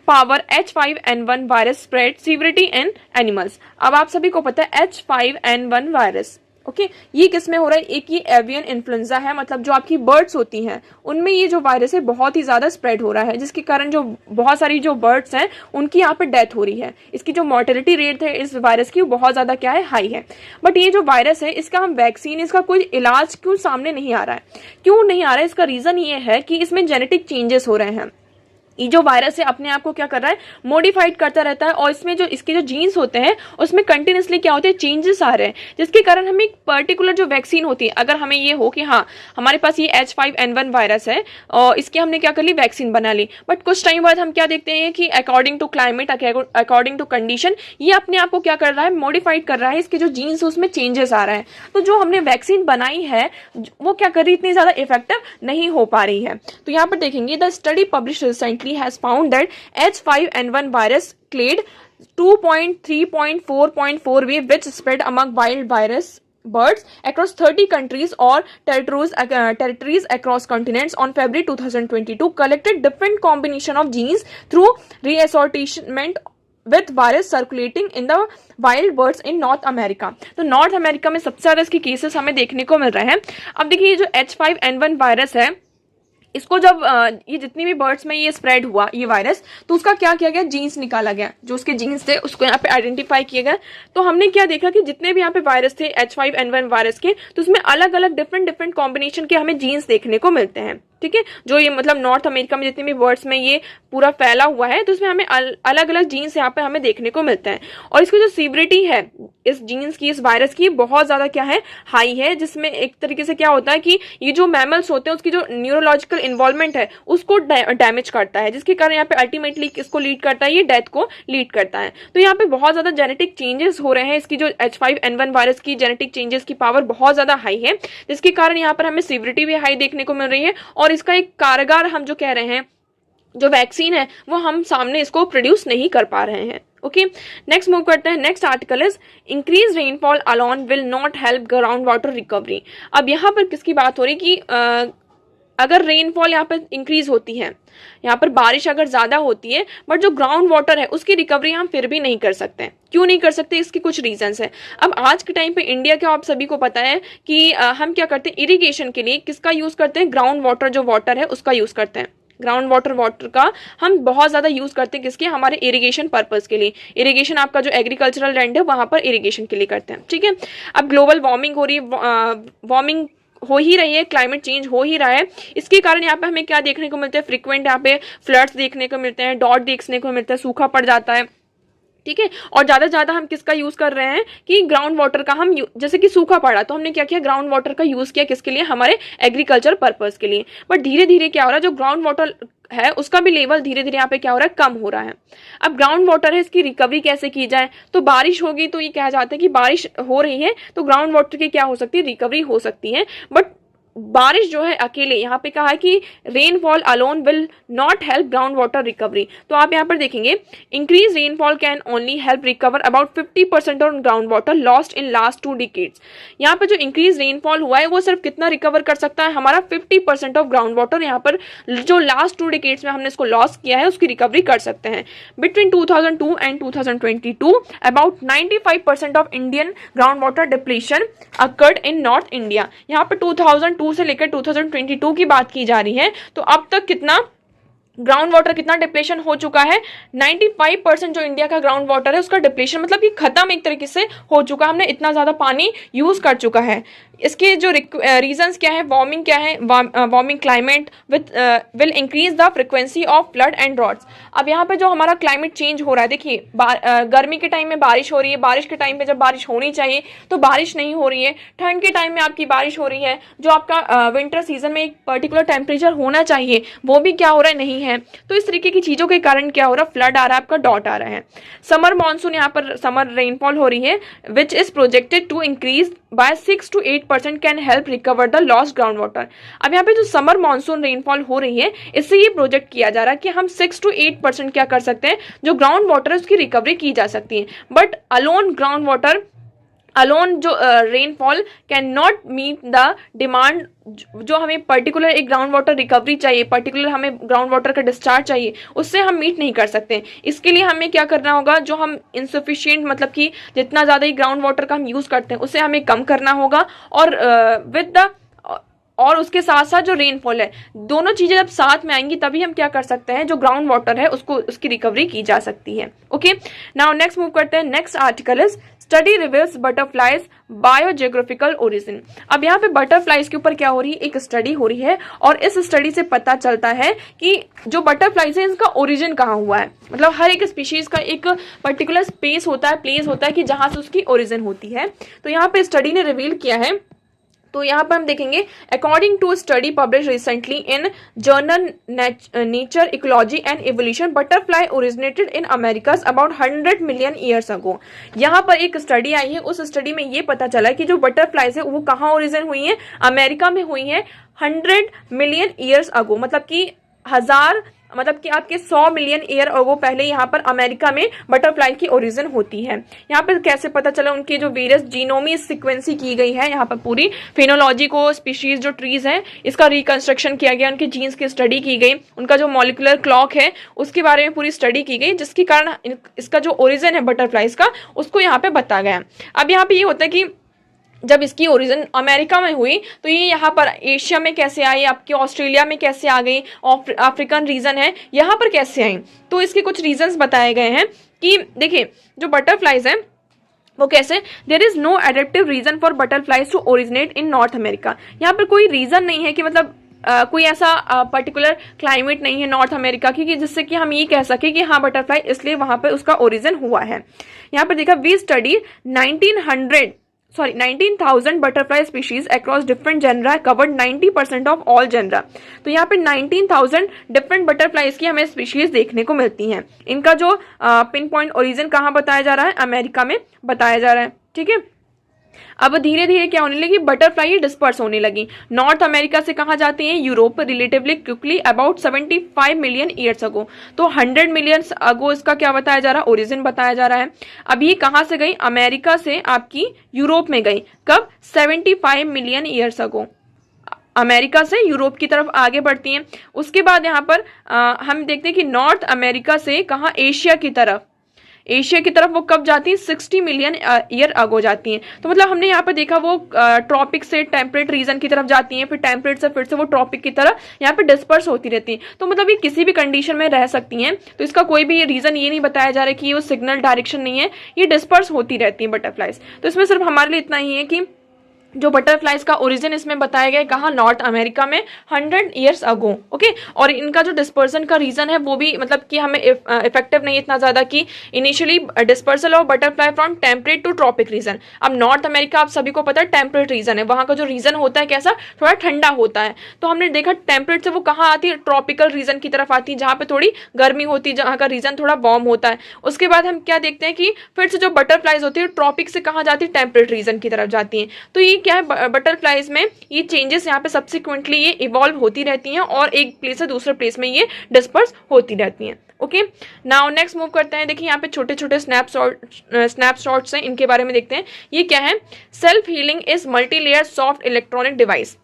power H5N1 virus spread severity in animals. अब आप सभी को पता है H5N1 वायरस, ओके, ये किस में हो रहा है, एक ये एवियन इन्फ्लुएंजा है, मतलब जो आपकी बर्ड्स होती हैं उनमें ये जो वायरस है बहुत ही ज्यादा स्प्रेड हो रहा है, जिसके कारण जो बहुत सारी जो बर्ड्स हैं उनकी यहाँ पे डेथ हो रही है। इसकी जो मॉर्टेलिटी रेट है इस वायरस की बहुत ज्यादा क्या है, हाई है। बट ये जो वायरस है इसका हम वैक्सीन, इसका कोई इलाज क्यों सामने नहीं आ रहा है, क्यों नहीं आ रहा है, इसका रीजन ये है कि इसमें जेनेटिक चेंजेस हो रहे हैं। ये जो वायरस है अपने आप को क्या कर रहा है, मॉडिफाइड करता रहता है, और इसमें जो इसके जो जीन्स होते हैं उसमें कंटिन्यूसली क्या होते हैं, चेंजेस आ रहे हैं, जिसके कारण हमें एक पर्टिकुलर जो वैक्सीन होती है, अगर हमें ये हो कि हाँ हमारे पास ये H5N1 वायरस है और इसकी हमने क्या कर ली, वैक्सीन बना ली, बट कुछ टाइम बाद हम क्या देखते हैं कि according to climate, according to condition, ये अपने आप को क्या कर रहा है, मॉडिफाइड कर रहा है, इसके जो जीन्स है उसमें चेंजेस आ रहा है। तो जो हमने वैक्सीन बनाई है वो क्या कर रही है, इतनी ज्यादा इफेक्टिव नहीं हो पा रही है। तो यहाँ पर देखेंगे, the study publish recently has found that H5N1 virus clade 2.3.4.4 wave which spread among wild virus birds across 30 countries or territories across continents on February 2022 collected different combination of genes through reassortment with virus circulating in the wild birds in North America। तो north America में सबसे ज्यादा इसके cases हमें देखने को मिल रहे हैं। अब देखिए ये जो H5N1 वायरस है, इसको जब ये जितनी भी बर्ड्स में ये स्प्रेड हुआ ये वायरस, तो उसका क्या किया गया, जीन्स निकाला गया, जो उसके जीन्स थे उसको यहाँ पे आइडेंटिफाई किया गया। तो हमने क्या देखा कि जितने भी यहाँ पे वायरस थे H5N1 वायरस के, तो उसमें अलग अलग डिफरेंट कॉम्बिनेशन के हमें जीन्स देखने को मिलते हैं। ठीक है, जो ये मतलब नॉर्थ अमेरिका में जितने भी वर्ड्स में ये पूरा फैला हुआ है, तो उसमें हमें अलग अलग जीन्स यहाँ पे हमें देखने को मिलते हैं। और इसकी जो सीवरिटी है इस जीन्स की, इस वायरस की, बहुत ज़्यादा क्या है, हाई है, जिसमें एक तरीके से क्या होता है कि ये जो मैमल्स होते हैं उसकी जो न्यूरोलॉजिकल इन्वॉल्वमेंट है उसको डैमेज करता है, जिसके कारण यहाँ पे अल्टीमेटली किसको लीड करता है, ये डेथ को लीड करता है। तो यहाँ पे बहुत ज़्यादा जेनेटिक चेंजेस हो रहे हैं। इसकी जो H5N1 वायरस की जेनेटिक चेंजेस की पावर बहुत ज़्यादा हाई है, जिसके कारण यहाँ पर हमें सीवरिटी भी हाई देखने को मिल रही है। और इसका एक कारगर हम जो कह रहे हैं, जो वैक्सीन है, वो हम सामने इसको प्रोड्यूस नहीं कर पा रहे हैं। ओके, नेक्स्ट मूव करते हैं। Next article is increase rainfall alone will not help ground water recovery. अब यहाँ पर किसकी बात हो रही कि अगर रेनफॉल यहाँ पर इंक्रीज होती है, यहाँ पर बारिश अगर ज़्यादा होती है, बट जो ग्राउंड वाटर है उसकी रिकवरी हम फिर भी नहीं कर सकते हैं। क्यों नहीं कर सकते, इसके कुछ रीजंस है। अब आज के टाइम पे इंडिया का आप सभी को पता है कि हम क्या करते हैं, इरिगेशन के लिए किसका यूज़ करते हैं, ग्राउंड वाटर जो वाटर है उसका यूज़ करते हैं। ग्राउंड वाटर का हम बहुत ज़्यादा यूज़ करते हैं, किसके, हमारे इरिगेशन पर्पज़ के लिए। इरिगेशन आपका जो एग्रीकल्चरल लैंड है वहाँ पर इरिगेशन के लिए करते हैं। ठीक है, अब ग्लोबल वार्मिंग हो रही है, वार्मिंग हो ही रही है, क्लाइमेट चेंज हो ही रहा है। इसके कारण यहाँ पे हमें क्या देखने को मिलता है, फ्रिक्वेंट यहाँ पे फ्लड्स देखने को मिलते हैं, डॉट देखने को मिलता है, सूखा पड़ जाता है। ठीक है, और ज़्यादा से ज़्यादा हम किसका यूज़ कर रहे हैं कि ग्राउंड वाटर का हम जैसे कि सूखा पड़ा तो हमने क्या किया, ग्राउंड वाटर का यूज़ किया, किसके लिए, हमारे एग्रीकल्चर पर्पज़ के लिए। बट धीरे धीरे क्या हो रहा है, जो ग्राउंड वाटर है उसका भी लेवल धीरे धीरे यहाँ पे क्या हो रहा है, कम हो रहा है। अब ग्राउंड वाटर है, इसकी रिकवरी कैसे की जाए, तो बारिश होगी तो ये कहा जाता है कि बारिश हो रही है तो ग्राउंड वाटर की क्या हो सकती है, रिकवरी हो सकती है। बट बारिश जो है अकेले, यहाँ पे कहा है कि rainfall alone will not help ground water recovery. तो आप यहाँ पर देखेंगे, increase rainfall can only help recover about 50% on ground water lost in last 2 decades. यहाँ पर जो इंक्रीज रेनफॉल हुआ है वो सिर्फ कितना रिकवर कर सकता है, हमारा 50% ऑफ ग्राउंड वाटर यहाँ पर जो लास्ट 2 डिकेड्स में हमने इसको लॉस किया है उसकी रिकवरी कर सकते हैं। Between 2002 and 2022 about 95% of Indian ground water depletion occurred in north India. यहाँ पर 2002 से लेकर 2022 की बात की जा रही है, तो अब तक कितना ग्राउंड वाटर कितना डिप्लेशन हो चुका है, 95% जो इंडिया का ग्राउंड वाटर है उसका डिप्लेशन मतलब कि खत्म एक तरीके से हो चुका है, हमने इतना ज़्यादा पानी यूज़ कर चुका है। इसके जो रीजंस क्या है, वार्मिंग क्या है, warming climate will increase the frequency of flood and droughts. अब यहाँ पे जो हमारा क्लाइमेट चेंज हो रहा है, देखिए गर्मी के टाइम में बारिश हो रही है, बारिश के टाइम पे जब बारिश होनी चाहिए तो बारिश नहीं हो रही है, ठंड के टाइम में आपकी बारिश हो रही है, जो आपका विंटर सीजन में एक पर्टिकुलर टेम्परेचर होना चाहिए वो भी क्या हो रहा है, नहीं है। तो इस तरीके की चीज़ों के कारण क्या हो रहा है, फ्लड आ रहा है, आपका डॉट आ रहा है। समर मानसून, यहाँ पर समर रेनफॉल हो रही है which is projected to increase by 6 to 8% can help recover the lost ground water. अब यहाँ पे जो समर मानसून रेनफॉल हो रही है इससे ये प्रोजेक्ट किया जा रहा है कि हम 6 to 8% क्या कर सकते हैं, जो ग्राउंड वाटर है उसकी रिकवरी की जा सकती है। But alone ground water, alone जो rainfall can not meet the demand, जो हमें पर्टिकुलर एक ग्राउंड वाटर रिकवरी चाहिए, पर्टिकुलर हमें ग्राउंड वाटर का डिस्चार्ज चाहिए, उससे हम मीट नहीं कर सकते। इसके लिए हमें क्या करना होगा, जो हम इंसफिशिएंट मतलब कि जितना ज़्यादा ही ग्राउंड वाटर का हम यूज़ करते हैं उसे हमें कम करना होगा। और उसके साथ साथ जो रेनफॉल है, दोनों चीज़ें जब साथ में आएंगी तभी हम क्या कर सकते हैं, जो ग्राउंड वाटर है उसको उसकी रिकवरी की जा सकती है। ओके, नाउ नेक्स्ट मूव करते हैं। Next article is study reveals butterflies biogeographical origin. अब यहाँ पे बटरफ्लाइज के ऊपर क्या हो रही है, एक स्टडी हो रही है और इस स्टडी से पता चलता है कि जो बटरफ्लाइज है इसका ओरिजिन कहाँ हुआ है। मतलब हर एक स्पीशीज का एक पर्टिकुलर स्पेस होता है, प्लेस होता है कि जहाँ से उसकी ओरिजिन होती है। तो यहाँ पे स्टडी ने रिवील किया है, तो यहाँ पर हम देखेंगे, according to study publish recently in journal nature ecology and evolution, butterfly originated in Americas about 100 million years ago. यहाँ पर एक स्टडी आई है, उस स्टडी में ये पता चला कि जो बटरफ्लाइज है वो कहाँ ओरिजिन हुई है, अमेरिका में हुई है 100 मिलियन ईयर्स अगो। मतलब कि मतलब कि आपके 100 मिलियन ईयर अगो पहले यहाँ पर अमेरिका में बटरफ्लाई की ओरिजिन होती है। यहाँ पर कैसे पता चला, उनके जो वेरियस जीनोमी सिक्वेंसी की गई है, यहाँ पर पूरी फेनोलॉजी को, स्पीशीज जो ट्रीज हैं इसका रिकंस्ट्रक्शन किया गया, उनके जीन्स की स्टडी की गई, उनका जो मॉलिकुलर क्लॉक है उसके बारे में पूरी स्टडी की गई, जिसके कारण इसका जो ओरिजिन है बटरफ्लाइज का उसको यहाँ पे बताया गया। अब यहाँ पे ये होता है कि जब इसकी ओरिजिन अमेरिका में हुई तो ये यहाँ पर एशिया में कैसे आई, आपके ऑस्ट्रेलिया में कैसे आ गई, अफ्रीकन रीजन है यहाँ पर कैसे आई, तो इसके कुछ रीजंस बताए गए हैं कि देखिए जो बटरफ्लाइज हैं वो कैसे, there is no adaptive reason for butterflies to originate in North America. यहाँ पर कोई रीजन नहीं है कि मतलब कोई ऐसा पर्टिकुलर क्लाइमेट नहीं है नॉर्थ अमेरिका की कि जिससे कि हम ये कह सके कि हाँ बटरफ्लाई इसलिए वहां पर उसका ओरिजिन हुआ है। यहाँ पर देखा, we study 19,000 butterfly species across different genera, covered 90% of all genera. तो यहाँ पे 19,000 डिफरेंट बटरफ्लाइज की हमें स्पीशीज देखने को मिलती हैं। इनका जो पिन पॉइंट ओरिजिन कहाँ बताया जा रहा है, अमेरिका में बताया जा रहा है। ठीक है, अब धीरे धीरे क्या होने लगी, बटरफ्लाई ये डिस्पर्स होने लगी। नॉर्थ अमेरिका से कहाँ जाती हैं, Europe, relatively quickly about 75 million years अगो। तो 100 मिलियन अगो इसका क्या बताया जा रहा है, ओरिजिन बताया जा रहा है। अब ये कहाँ से गई, अमेरिका से आपकी यूरोप में गई, कब, 75 मिलियन ईयर्स अगो। अमेरिका से यूरोप की तरफ आगे बढ़ती हैं। उसके बाद यहाँ पर हम देखते हैं कि नॉर्थ अमेरिका से कहाँ, एशिया की तरफ, एशिया की तरफ वो कब जाती हैं, 60 मिलियन ईयर अगो जाती हैं। तो मतलब हमने यहाँ पर देखा वो ट्रॉपिक से टेम्परेट रीजन की तरफ जाती हैं, फिर टेम्परेट से फिर से वो ट्रॉपिक की तरफ यहाँ पे डिस्पर्स होती रहती हैं। तो मतलब ये किसी भी कंडीशन में रह सकती हैं। तो इसका कोई भी रीजन ये नहीं बताया जा रहा है कि ये वो सिग्नल डायरेक्शन नहीं है, ये डिस्पर्स होती रहती है बटरफ्लाइज। तो इसमें सिर्फ हमारे लिए इतना ही है कि जो बटरफ्लाइज का ओरिजिन इसमें बताया गया है कहाँ, नॉर्थ अमेरिका में 100 ईयर्स अगो। ओके, और इनका जो डिस्पर्सन का रीजन है वो भी मतलब कि हमें इफेक्टिव नहीं इतना ज्यादा कि initially dispersal of butterfly from temperate to tropic region. अब नॉर्थ अमेरिका आप सभी को पता है टेम्परेट रीजन है, वहां का जो रीजन होता है कैसा, थोड़ा ठंडा होता है। तो हमने देखा टेम्परेट से वो कहाँ आती है, ट्रॉपिकल रीजन की तरफ आती है, जहाँ पे थोड़ी गर्मी होती है, जहाँ का रीजन थोड़ा वार्म होता है। उसके बाद हम क्या देखते हैं कि फिर से जो बटरफ्लाइज होती है ट्रॉपिक से कहाँ जाती है, टेम्परेट रीजन की तरफ जाती है। तो ये क्या है, बटरफ्लाइज में ये चेंजेस यहाँ पे सब्सिक्वेंटली ये इवॉल्व होती रहती हैं और एक प्लेस से दूसरे प्लेस में ये डिस्पर्स होती रहती हैं। ओके, नाउ नेक्स्ट मूव करते हैं। देखिए यहाँ पे छोटे छोटे स्नैपशॉट्स हैं, इनके बारे में देखते हैं। ये क्या है, self healing is multi layer soft electronic device.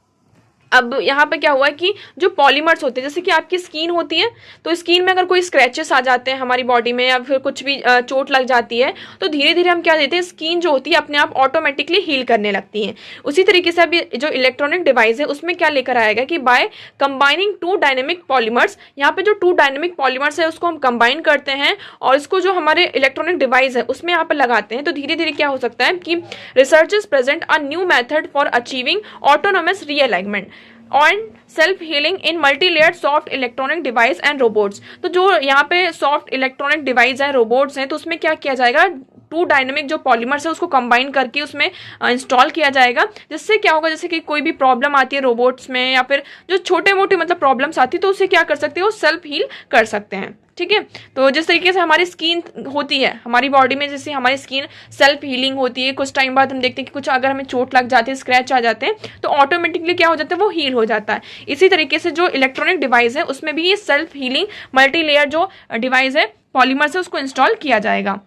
अब यहाँ पे क्या हुआ है कि जो पॉलीमर्स होते हैं, जैसे कि आपकी स्किन होती है, तो स्किन में अगर कोई स्क्रैचेस आ जाते हैं हमारी बॉडी में या फिर कुछ भी चोट लग जाती है, तो धीरे धीरे हम क्या देते हैं, स्किन जो होती है अपने आप ऑटोमेटिकली हील करने लगती है। उसी तरीके से अभी जो इलेक्ट्रॉनिक डिवाइस है उसमें क्या लेकर आएगा कि by combining two dynamic polymers, यहाँ पे जो टू डायनेमिक पॉलीमर्स है उसको हम कंबाइन करते हैं और इसको जो हमारे इलेक्ट्रॉनिक डिवाइस है उसमें यहाँ पर लगाते हैं। तो धीरे धीरे क्या हो सकता है कि researchers present a new method for achieving autonomous realignment on self healing in multi layer soft electronic device and robots. तो जो यहाँ पे सॉफ्ट इलेक्ट्रॉनिक डिवाइस है, रोबोट्स हैं, तो उसमें क्या किया जाएगा, टू डायनेमिक जो पॉलीमर्स है उसको कंबाइन करके उसमें इंस्टॉल किया जाएगा। जिससे क्या होगा, जैसे कि कोई भी प्रॉब्लम आती है रोबोट्स में या फिर जो छोटे मोटे मतलब प्रॉब्लम्स आती है, तो उसे क्या कर सकते हो, सेल्फ हील कर सकते हैं। ठीक है, तो जिस तरीके से हमारी स्किन होती है हमारी बॉडी में, जैसे हमारी स्किन सेल्फ हीलिंग होती है, कुछ टाइम बाद हम देखते हैं कि कुछ अगर हमें चोट लग जाती है, स्क्रैच आ जाते हैं, तो ऑटोमेटिकली क्या हो जाता है, वो हील हो जाता है। इसी तरीके से जो इलेक्ट्रॉनिक डिवाइस है उसमें भी ये सेल्फ हीलिंग मल्टी लेयर जो डिवाइस है, पॉलीमर से, उसको इंस्टॉल किया जाएगा।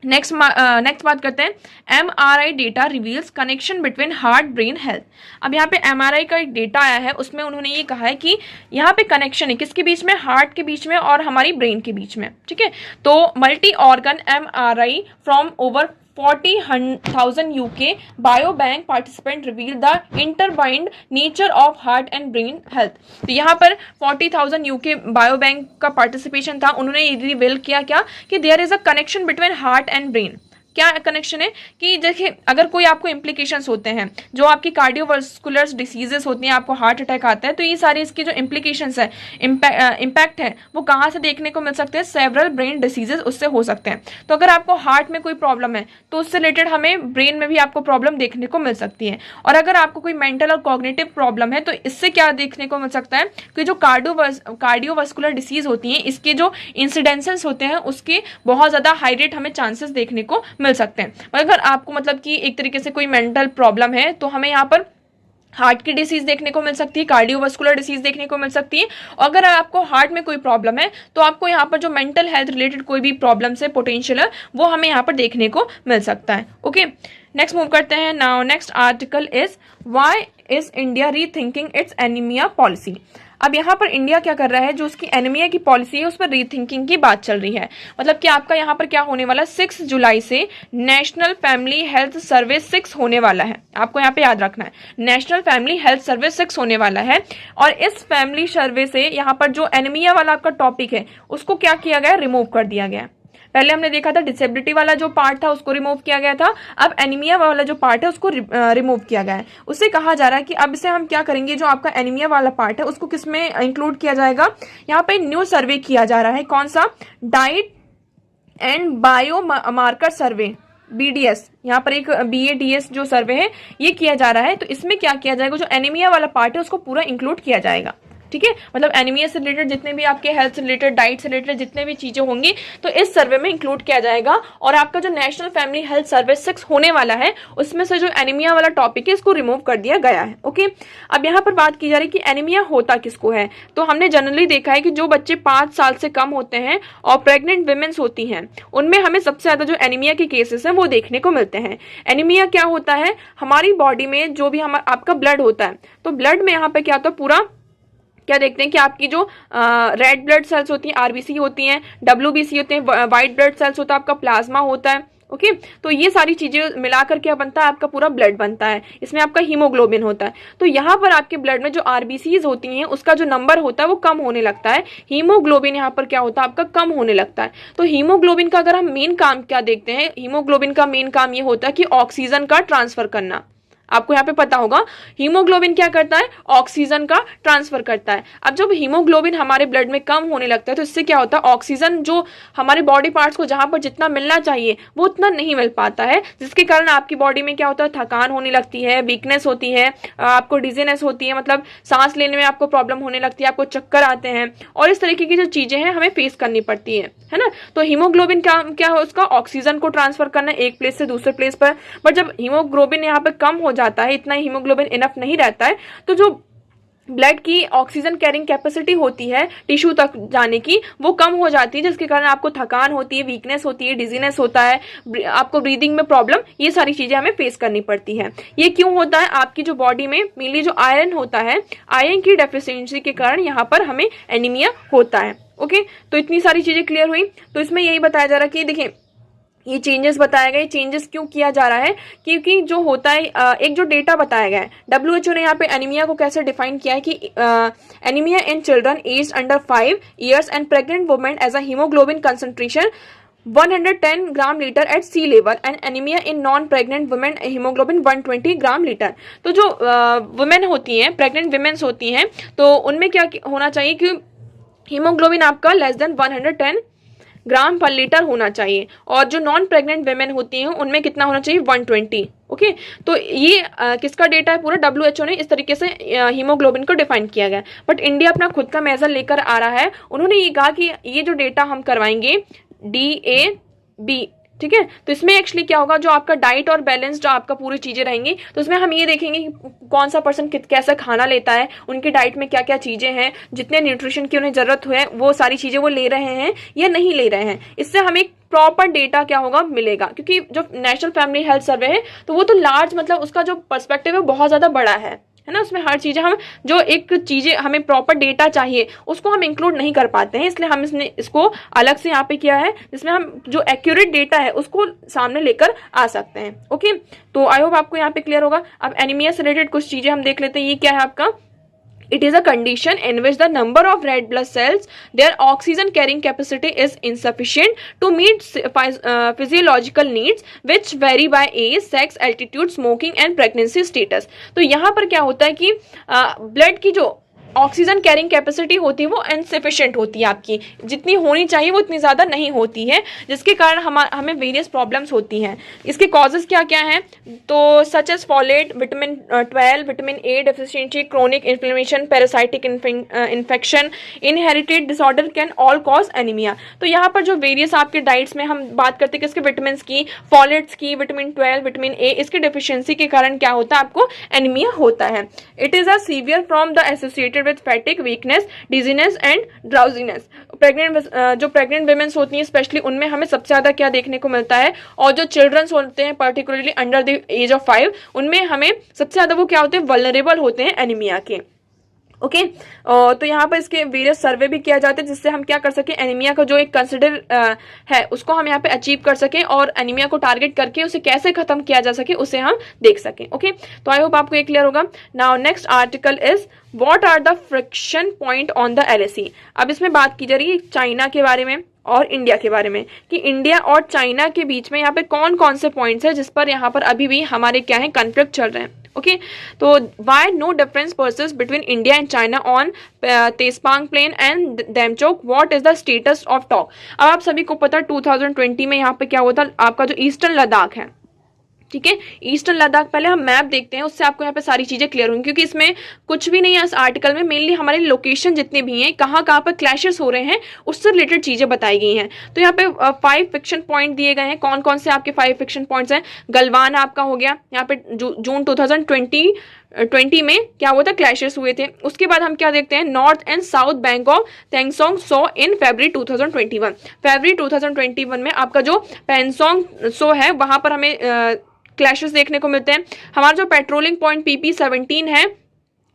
नेक्स्ट बात करते हैं, MRI data reveals connection between heart brain health. अब यहाँ पे MRI का एक डेटा आया है, उसमें उन्होंने ये कहा है कि यहाँ पे कनेक्शन है किसके बीच में, हार्ट के बीच में और हमारी ब्रेन के बीच में। ठीक है, तो multi organ MRI from over 40,000 UK biobank participant reveal the intertwined nature of heart and brain health. तो यहाँ पर 40,000 UK बायोबैंक का पार्टिसिपेशन था, उन्होंने ये रिवील किया क्या कि there is a connection between heart and brain. क्या कनेक्शन है कि देखिए अगर कोई आपको इम्प्लीकेशंस होते हैं, जो आपकी कार्डियोवास्कुलर डिसीजेस होती हैं, आपको हार्ट अटैक आता है, तो ये सारी इसकी जो इम्प्लीकेशंस है, इम्पैक्ट है, वो कहाँ से देखने को मिल सकते हैं, सेवरल ब्रेन डिसीजेस उससे हो सकते हैं। तो अगर आपको हार्ट में कोई प्रॉब्लम है तो उससे रिलेटेड हमें ब्रेन में भी आपको प्रॉब्लम देखने को मिल सकती है। और अगर आपको कोई मेंटल और कॉग्निटिव प्रॉब्लम है तो इससे क्या देखने को मिल सकता है कि जो कार्डियोवास्कुलर डिसीज होती हैं, इसके जो इंसिडेंसेस होते हैं उसके बहुत ज़्यादा हाई रेट हमें चांसेस देखने को मिल सकते हैं। अगर आपको मतलब कि एक तरीके से कोई मेंटल प्रॉब्लम है तो हमें यहाँ पर हार्ट की डिसीज देखने को मिल सकती है, कार्डियोवास्कुलर डिसीज देखने को मिल सकती है। और अगर आपको हार्ट में कोई प्रॉब्लम है तो आपको यहाँ पर जो मेंटल हेल्थ रिलेटेड कोई भी प्रॉब्लम से पोटेंशियल है वो हमें यहाँ पर देखने को मिल सकता है। ओके, नेक्स्ट मूव करते हैं। Now next article is why is India rethinking it's anaemia policy. अब यहाँ पर इंडिया क्या कर रहा है, जो उसकी एनीमिया की पॉलिसी है उस पर रीथिंकिंग की बात चल रही है। मतलब कि आपका यहाँ पर क्या होने वाला है, 6 जुलाई से नेशनल फैमिली हेल्थ सर्वे 6 होने वाला है। आपको यहाँ पे याद रखना है, नेशनल फैमिली हेल्थ सर्वे 6 होने वाला है। और इस फैमिली सर्वे से यहाँ पर जो एनीमिया वाला आपका टॉपिक है उसको क्या किया गया, रिमूव कर दिया गया। पहले हमने देखा था डिसेबिलिटी वाला जो पार्ट था उसको रिमूव किया गया था, अब एनीमिया वाला जो पार्ट है उसको रिमूव किया गया है। उससे कहा जा रहा है कि अब से हम क्या करेंगे, जो आपका एनीमिया वाला पार्ट है उसको किस में इंक्लूड किया जाएगा। यहाँ पे न्यू सर्वे किया जा रहा है, कौन सा, diet and bio marker survey, BDS, यहाँ पर एक BADS जो सर्वे है ये किया जा रहा है। तो इसमें क्या किया जाएगा, जो एनीमिया वाला पार्ट है उसको पूरा इंक्लूड किया जाएगा, ठीक है। मतलब एनीमिया से रिलेटेड जितने भी आपके हेल्थ से रिलेटेड, डाइट से रिलेटेड जितने भी चीजें होंगी तो इस सर्वे में इंक्लूड किया जाएगा। और आपका जो नेशनल फैमिली हेल्थ सर्वे 6 होने वाला है उसमें से जो एनीमिया वाला टॉपिक है इसको रिमूव कर दिया गया है। ओके, अब यहाँ पर बात की जा रही है कि एनीमिया होता किसको है। तो हमने जनरली देखा है कि जो बच्चे 5 साल से कम होते हैं और प्रेग्नेंट विमेन्स होती हैं उनमें हमें सबसे ज्यादा जो एनीमिया के केसेस हैं वो देखने को मिलते हैं। एनीमिया क्या होता है, हमारी बॉडी में जो भी आपका ब्लड होता है, तो ब्लड में यहाँ पे क्या होता है, पूरा क्या देखते हैं कि आपकी जो रेड ब्लड सेल्स होती हैं, RBC होती हैं, WBC होते हैं, व्हाइट ब्लड सेल्स होता है, आपका प्लाज्मा होता है। ओके, तो ये सारी चीजें मिलाकर क्या बनता है, आपका पूरा ब्लड बनता है, इसमें आपका हीमोग्लोबिन होता है। तो यहाँ पर आपके ब्लड में जो RBCs होती हैं उसका जो नंबर होता है वो कम होने लगता है, हीमोग्लोबिन यहाँ पर क्या होता है आपका कम होने लगता है। तो हीमोग्लोबिन का अगर हम मेन काम क्या देखते हैं, हीमोग्लोबिन का मेन काम ये होता है कि ऑक्सीजन का ट्रांसफर करना। आपको यहाँ पे पता होगा हीमोग्लोबिन क्या करता है, ऑक्सीजन का ट्रांसफर करता है। अब जब हीमोग्लोबिन हमारे ब्लड में कम होने लगता है तो इससे क्या होता है, ऑक्सीजन जो हमारे बॉडी पार्ट्स को जहां पर जितना मिलना चाहिए वो उतना नहीं मिल पाता है, जिसके कारण आपकी बॉडी में क्या होता है, थकान होने लगती है, वीकनेस होती है, आपको डिजीनेस होती है, मतलब सांस लेने में आपको प्रॉब्लम होने लगती है, आपको चक्कर आते हैं और इस तरीके की जो चीजें हैं हमें फेस करनी पड़ती है ना। तो हीमोग्लोबिन क्या है, उसका ऑक्सीजन को ट्रांसफर करना एक प्लेस से दूसरे प्लेस पर। बट जब हीमोग्लोबिन यहाँ पे कम हो जाता है, इतना हीमोग्लोबिन इनफ नहीं रहता है, तो जो ब्लड की ऑक्सीजन कैरिंग कैपेसिटी होती है टिश्यू तक जाने की वो कम हो जाती है, जिसके कारण आपको थकान होती है, वीकनेस होती है, डिजीनेस होता है, आपको ब्रीदिंग में प्रॉब्लम, ये सारी चीजें हमें फेस करनी पड़ती है। ये क्यों होता है, आपकी जो बॉडी में मेनली जो आयरन होता है, आयरन की डेफिशिएंसी के कारण यहाँ पर हमें एनीमिया होता है। ओके, तो इतनी सारी चीजें क्लियर हुई। तो इसमें यही बताया जा रहा है कि देखिए ये चेंजेस बताया गया, चेंजेस क्यों किया जा रहा है, क्योंकि जो होता है एक जो डेटा बताया गया है, WHO ने यहाँ पे एनीमिया को कैसे डिफाइन किया है कि anaemia in children age under 5 years and pregnant women age a haemoglobin concentration 110 gram litre at sea level and anaemia in non pregnant women haemoglobin 120 gram litre. तो जो वुमेन होती हैं, प्रेग्नेंट वुमेन्स होती हैं, तो उनमें क्या होना चाहिए कि हीमोग्लोबिन आपका लेस देन 110 ग्राम पर लीटर होना चाहिए, और जो नॉन प्रेग्नेंट वेमेन होती हैं उनमें कितना होना चाहिए, 120। ओके, तो ये किसका डेटा है, पूरा WHO ने इस तरीके से हीमोग्लोबिन को डिफाइन किया गया। बट इंडिया अपना खुद का मेजर लेकर आ रहा है, उन्होंने ये कहा कि ये जो डेटा हम करवाएंगे DAB, ठीक है। तो इसमें एक्चुअली क्या होगा, जो आपका डाइट और बैलेंस जो आपका पूरी चीजें रहेंगी, तो उसमें हम ये देखेंगे कि कौन सा पर्सन कैसा खाना लेता है, उनकी डाइट में क्या क्या चीजें हैं, जितने न्यूट्रिशन की उन्हें जरूरत है वो सारी चीजें वो ले रहे हैं या नहीं ले रहे हैं। इससे हमें प्रॉपर डेटा क्या होगा, मिलेगा। क्योंकि जो नेशनल फैमिली हेल्थ सर्वे है तो वो तो लार्ज, मतलब उसका जो पर्सपेक्टिव है बहुत ज्यादा बड़ा है ना। उसमें हर चीजें हम जो एक चीजें हमें प्रॉपर डेटा चाहिए उसको हम इंक्लूड नहीं कर पाते हैं, इसलिए हम इसको अलग से यहाँ पे किया है, जिसमें हम जो एक्यूरेट डेटा है उसको सामने लेकर आ सकते हैं। ओके, तो आई होप आपको यहाँ पे क्लियर होगा। अब एनीमिया से रिलेटेड कुछ चीजें हम देख लेते हैं। ये क्या है आपका, it is a condition in which the number of red blood cells, their oxygen carrying capacity is insufficient to meet physiological needs which vary by age, sex, altitude, smoking and pregnancy status। तो यहाँ पर क्या होता है कि blood की जो oxygen carrying capacity होती है वो इनसफिशिएंट होती है, आपकी जितनी होनी चाहिए वो उतनी ज़्यादा नहीं होती है, जिसके कारण हमें वेरियस प्रॉब्लम्स होती हैं। इसके कॉजेज क्या क्या हैं, तो such as folate, vitamin 12, vitamin A deficiency, chronic inflammation, parasitic infection, inherited disorder can all cause anaemia. तो यहाँ पर जो वेरियस आपके डाइट्स में हम बात करते हैं किसके, विटामिन की, फॉलेट्स की, विटामिन 12, विटामिन A, इसके डेफिशिएंसी के कारण क्या होता है, आपको एनीमिया होता है। It is a severe from the associated with fatigue, weakness, dizziness and drowsiness। जो प्रेग्नेंट वुमेन्स होती हैं स्पेशली उनमें हमें सबसे ज्यादा क्या देखने को मिलता है, और जो चिल्ड्रंस होते हैं particularly under the age of 5 उनमें हमें सबसे ज्यादा वो क्या होते हैं, वल्नरेबल होते हैं एनीमिया के। ओके, तो यहाँ पर इसके वेरियस सर्वे भी किया जाता है जिससे हम क्या कर सकें, एनीमिया का जो एक कंसिडर है उसको हम यहाँ पे अचीव कर सकें और एनीमिया को टारगेट करके उसे कैसे खत्म किया जा सके उसे हम देख सकें। ओके, तो आई होप आपको ये क्लियर होगा। Now next article is what are the friction point on the LAC। अब इसमें बात की जा रही है चाइना के बारे में। और इंडिया के बारे में कि इंडिया और चाइना के बीच में यहाँ पे कौन कौन से पॉइंट्स है जिस पर यहाँ पर अभी भी हमारे क्या है कन्फ्लिक्ट चल रहे हैं। ओके तो why no difference persist between India and China on Depsang plain and Demchok, what is the status of talk. अब आप सभी को पता 2020 में यहाँ पे क्या हुआ था, आपका जो ईस्टर्न लद्दाख है, ठीक है, ईस्टर्न लद्दाख, पहले हम मैप देखते हैं उससे आपको यहाँ पे सारी चीजें क्लियर होंगी, क्योंकि इसमें कुछ भी नहीं है इस आर्टिकल में, मेनली हमारी लोकेशन जितनी भी हैं, कहाँ कहाँ पर क्लैशेस हो रहे हैं उससे रिलेटेड चीजें बताई गई हैं। तो यहाँ पे 5 फिक्शन पॉइंट दिए गए हैं। कौन कौन से आपके 5 फिक्शन पॉइंट्स हैं? गलवान आपका हो गया, यहाँ पे जून 2020 में क्या हुआ था, क्लैशेस हुए थे। उसके बाद हम क्या देखते हैं, north and south bank of Pangong so in February 2021। फरवरी 2021 में आपका जो पेंगसोंग सो है वहां पर हमें क्लैशेस देखने को मिलते हैं। हमारा जो पेट्रोलिंग पॉइंट PP17 है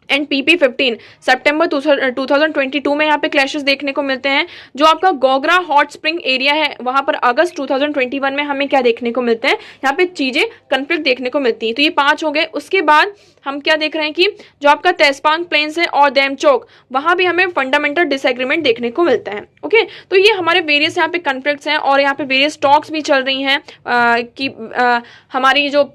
एंड PP15 सितंबर 2022 में यहाँ पे क्लैशेस देखने को मिलते हैं। जो आपका गोगरा हॉट स्प्रिंग एरिया है वहां पर अगस्त 2021 में हमें क्या देखने को मिलते हैं, यहाँ पे चीजें कन्फ्लिक्ट देखने को मिलती हैं। तो ये 5 हो गए। उसके बाद हम क्या देख रहे हैं कि जो आपका तेजपांग प्लेन्स है और डेमचोक, वहां भी हमें फंडामेंटल डिसएग्रीमेंट देखने को मिलता है। ओके तो ये हमारे वेरियस यहाँ पे कन्फ्लिक्ट्स हैं और यहाँ पे वेरियस टॉक्स भी चल रही हैं कि हमारी जो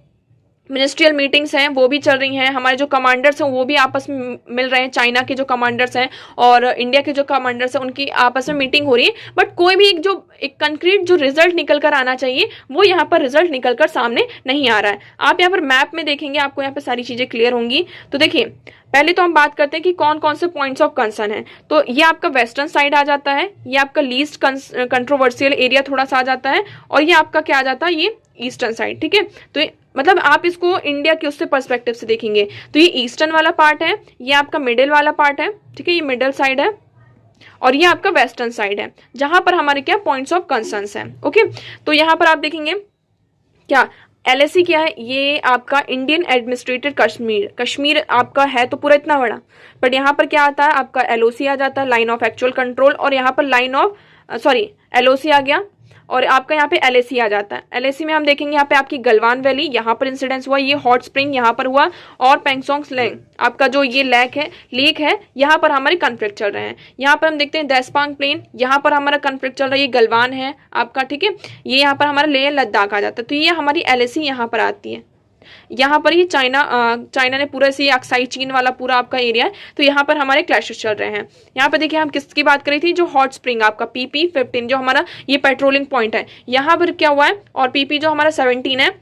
मिनिस्ट्रियल मीटिंग्स हैं वो भी चल रही हैं, हमारे जो कमांडर्स हैं वो भी आपस में मिल रहे हैं, चाइना के जो कमांडर्स हैं और इंडिया के जो कमांडर्स हैं उनकी आपस में मीटिंग हो रही है। बट कोई भी एक कंक्रीट जो रिजल्ट निकल कर आना चाहिए वो यहाँ पर रिजल्ट निकल कर सामने नहीं आ रहा है। आप यहाँ पर मैप में देखेंगे आपको यहाँ पर सारी चीजें क्लियर होंगी। तो देखिए पहले तो हम बात करते हैं कि कौन कौन से पॉइंट्स ऑफ कंसर्न है। तो ये आपका वेस्टर्न साइड आ जाता है, ये आपका लीस्ट कंट्रोवर्शियल एरिया थोड़ा सा आ जाता है, और ये आपका क्या आ जाता है, ये ईस्टर्न साइड। ठीक है, तो मतलब आप इसको इंडिया के उससे पर्सपेक्टिव से देखेंगे तो ये ईस्टर्न वाला पार्ट है, ये आपका मिडिल वाला पार्ट है, ठीक है, ये मिडिल साइड है, और ये आपका वेस्टर्न साइड है जहां पर हमारे क्या पॉइंट्स ऑफ कंसर्न्स हैं। ओके तो यहां पर आप देखेंगे क्या LAC क्या है, ये आपका इंडियन एडमिनिस्ट्रेटेड कश्मीर आपका है तो पूरा इतना बड़ा, बट यहाँ पर क्या आता है आपका LOC आ जाता है, लाइन ऑफ एक्चुअल कंट्रोल, और यहाँ पर LOC आ गया और आपका यहाँ पे LAC आ जाता है। LAC में हम देखेंगे यहाँ पे आपकी गलवान वैली, यहाँ पर इंसिडेंस हुआ, ये हॉट स्प्रिंग यहाँ पर हुआ, और पेंगसोंग स्लैंग आपका जो ये लेक है यहाँ पर हमारे कन्फ्लिक्ट चल रहे हैं। यहाँ पर हम देखते हैं देसपांग प्लेन, यहाँ पर हमारा कन्फ्लिक्ट चल रहा है, ये गलवान है आपका, ठीक है, ये यहाँ पर हमारा लेह लद्दाख आ जाता है। तो ये हमारी LAC यहाँ पर आती है। यहाँ पर ही चाइना ने पूरा से अक्साई चीन वाला पूरा आपका एरिया है, तो यहाँ पर हमारे क्लैशेस चल रहे हैं। यहाँ पर देखिए हम किसकी बात करी थी, जो हॉट स्प्रिंग आपका PP15 जो हमारा ये पेट्रोलिंग पॉइंट है, यहाँ पर क्या हुआ है, और PP जो हमारा 17 है,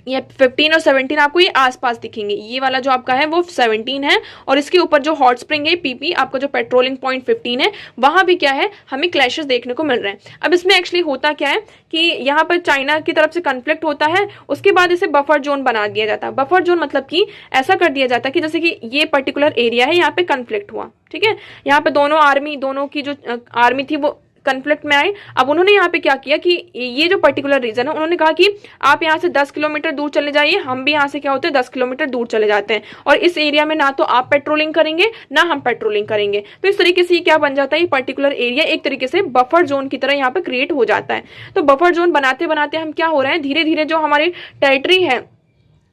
ये 15 और 17 आपको ये आसपास दिखेंगे, ये वाला जो आपका है वो 17 है, और इसके ऊपर जो हॉट स्प्रिंग है PP आपका जो पेट्रोलिंग पॉइंट 15 है, वहां भी क्या है हमें क्लैशेस देखने को मिल रहे हैं। अब इसमें एक्चुअली होता क्या है कि यहाँ पर चाइना की तरफ से कन्फ्लिक्ट होता है, उसके बाद इसे बफर जोन बना दिया जाता है। बफर जोन मतलब कि ऐसा कर दिया जाता है कि जैसे कि ये पर्टिकुलर एरिया है, यहाँ पे कन्फ्लिक्ट हुआ, ठीक है, यहाँ पे दोनों की जो आर्मी थी वो कन्फ्लिक्ट में आए। अब उन्होंने यहाँ पे क्या किया कि ये जो पर्टिकुलर रीजन है, उन्होंने कहा कि आप यहाँ से 10 किलोमीटर दूर चले जाइए, हम भी यहाँ से क्या होते हैं 10 किलोमीटर दूर चले जाते हैं, और इस एरिया में ना तो आप पेट्रोलिंग करेंगे ना हम पेट्रोलिंग करेंगे। तो इस तरीके से क्या बन जाता है, ये पर्टिकुलर एरिया एक तरीके से बफर जोन की तरह यहाँ पे क्रिएट हो जाता है। तो बफर जोन बनाते बनाते हम क्या हो रहे हैं, धीरे धीरे जो हमारी टेरिटरी है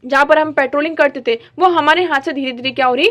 जहां पर हम पेट्रोलिंग करते थे वो हमारे हाथ से धीरे धीरे क्या हो रही,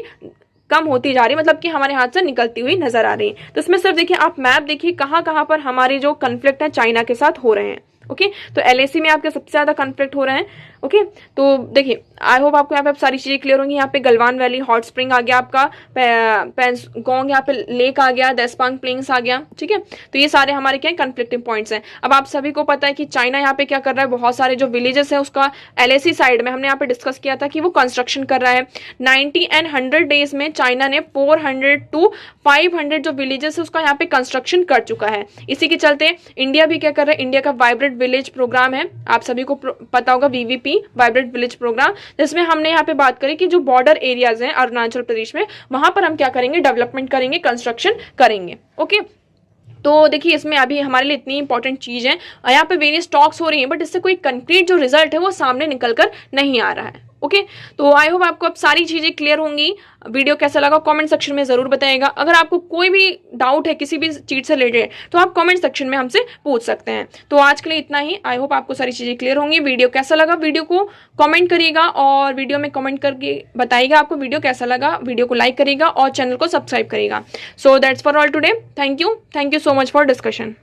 कम होती जा रही, मतलब कि हमारे हाथ से निकलती हुई नजर आ रही है। तो इसमें सिर्फ देखिए आप मैप देखिए कहाँ कहाँ पर हमारे जो कन्फ्लिक्ट है चाइना के साथ हो रहे हैं। ओके तो LAC में आपके सबसे ज्यादा कन्फ्लिक्ट हो रहे हैं। ओके तो देखिए आई होप आपको यहाँ पे सारी चीजें क्लियर होंगी। यहाँ पे गलवान वैली, हॉट स्प्रिंग आ गया आपका, पेंगसोंग यहाँ पे लेक आ गया, देसपांग प्लेन्स आ गया, ठीक है। तो ये सारे हमारे क्या कन्फ्लिक्टिंग पॉइंट्स हैं। अब आप सभी को पता है कि चाइना यहाँ पे क्या कर रहा है, बहुत सारे जो विलेजेस है उसका LAC साइड में हमने यहाँ पे डिस्कस किया था कि वो कंस्ट्रक्शन कर रहा है। 90 एंड 100 डेज में चाइना ने 400 to 500 जो विलेजेस है उसका यहाँ पे कंस्ट्रक्शन कर चुका है। इसी के चलते इंडिया भी क्या कर रहा है, इंडिया का वाइब्रेंट विलेज प्रोग्राम है, आप सभी को पता होगा VVP वाइब्रेंट विलेज प्रोग्राम, जिसमें हमने यहाँ पे बात करी कि जो बॉर्डर एरियाज हैं अरुणाचल प्रदेश में, वहां पर हम क्या करेंगे, डेवलपमेंट करेंगे, कंस्ट्रक्शन करेंगे। ओके तो देखिए इसमें अभी हमारे लिए इतनी इंपॉर्टेंट चीज है, यहाँ पे वेरियस टॉक्स हो रही हैं, बट इससे कोई कंक्रीट जो रिजल्ट है वो सामने निकल कर नहीं आ रहा है। ओके तो आई होप आपको अब सारी चीजें क्लियर होंगी। वीडियो कैसा लगा कमेंट सेक्शन में जरूर बताइएगा। अगर आपको कोई भी डाउट है किसी भी चीज से रिलेटेड तो आप कमेंट सेक्शन में हमसे पूछ सकते हैं। तो आज के लिए इतना ही। आई होप आपको सारी चीजें क्लियर होंगी। वीडियो कैसा लगा वीडियो को कमेंट करिएगा, और वीडियो में कमेंट करके बताइएगा आपको वीडियो कैसा लगा। वीडियो को लाइक करिएगा और चैनल को सब्सक्राइब करिएगा। So that's for all today. Thank you so much for discussion.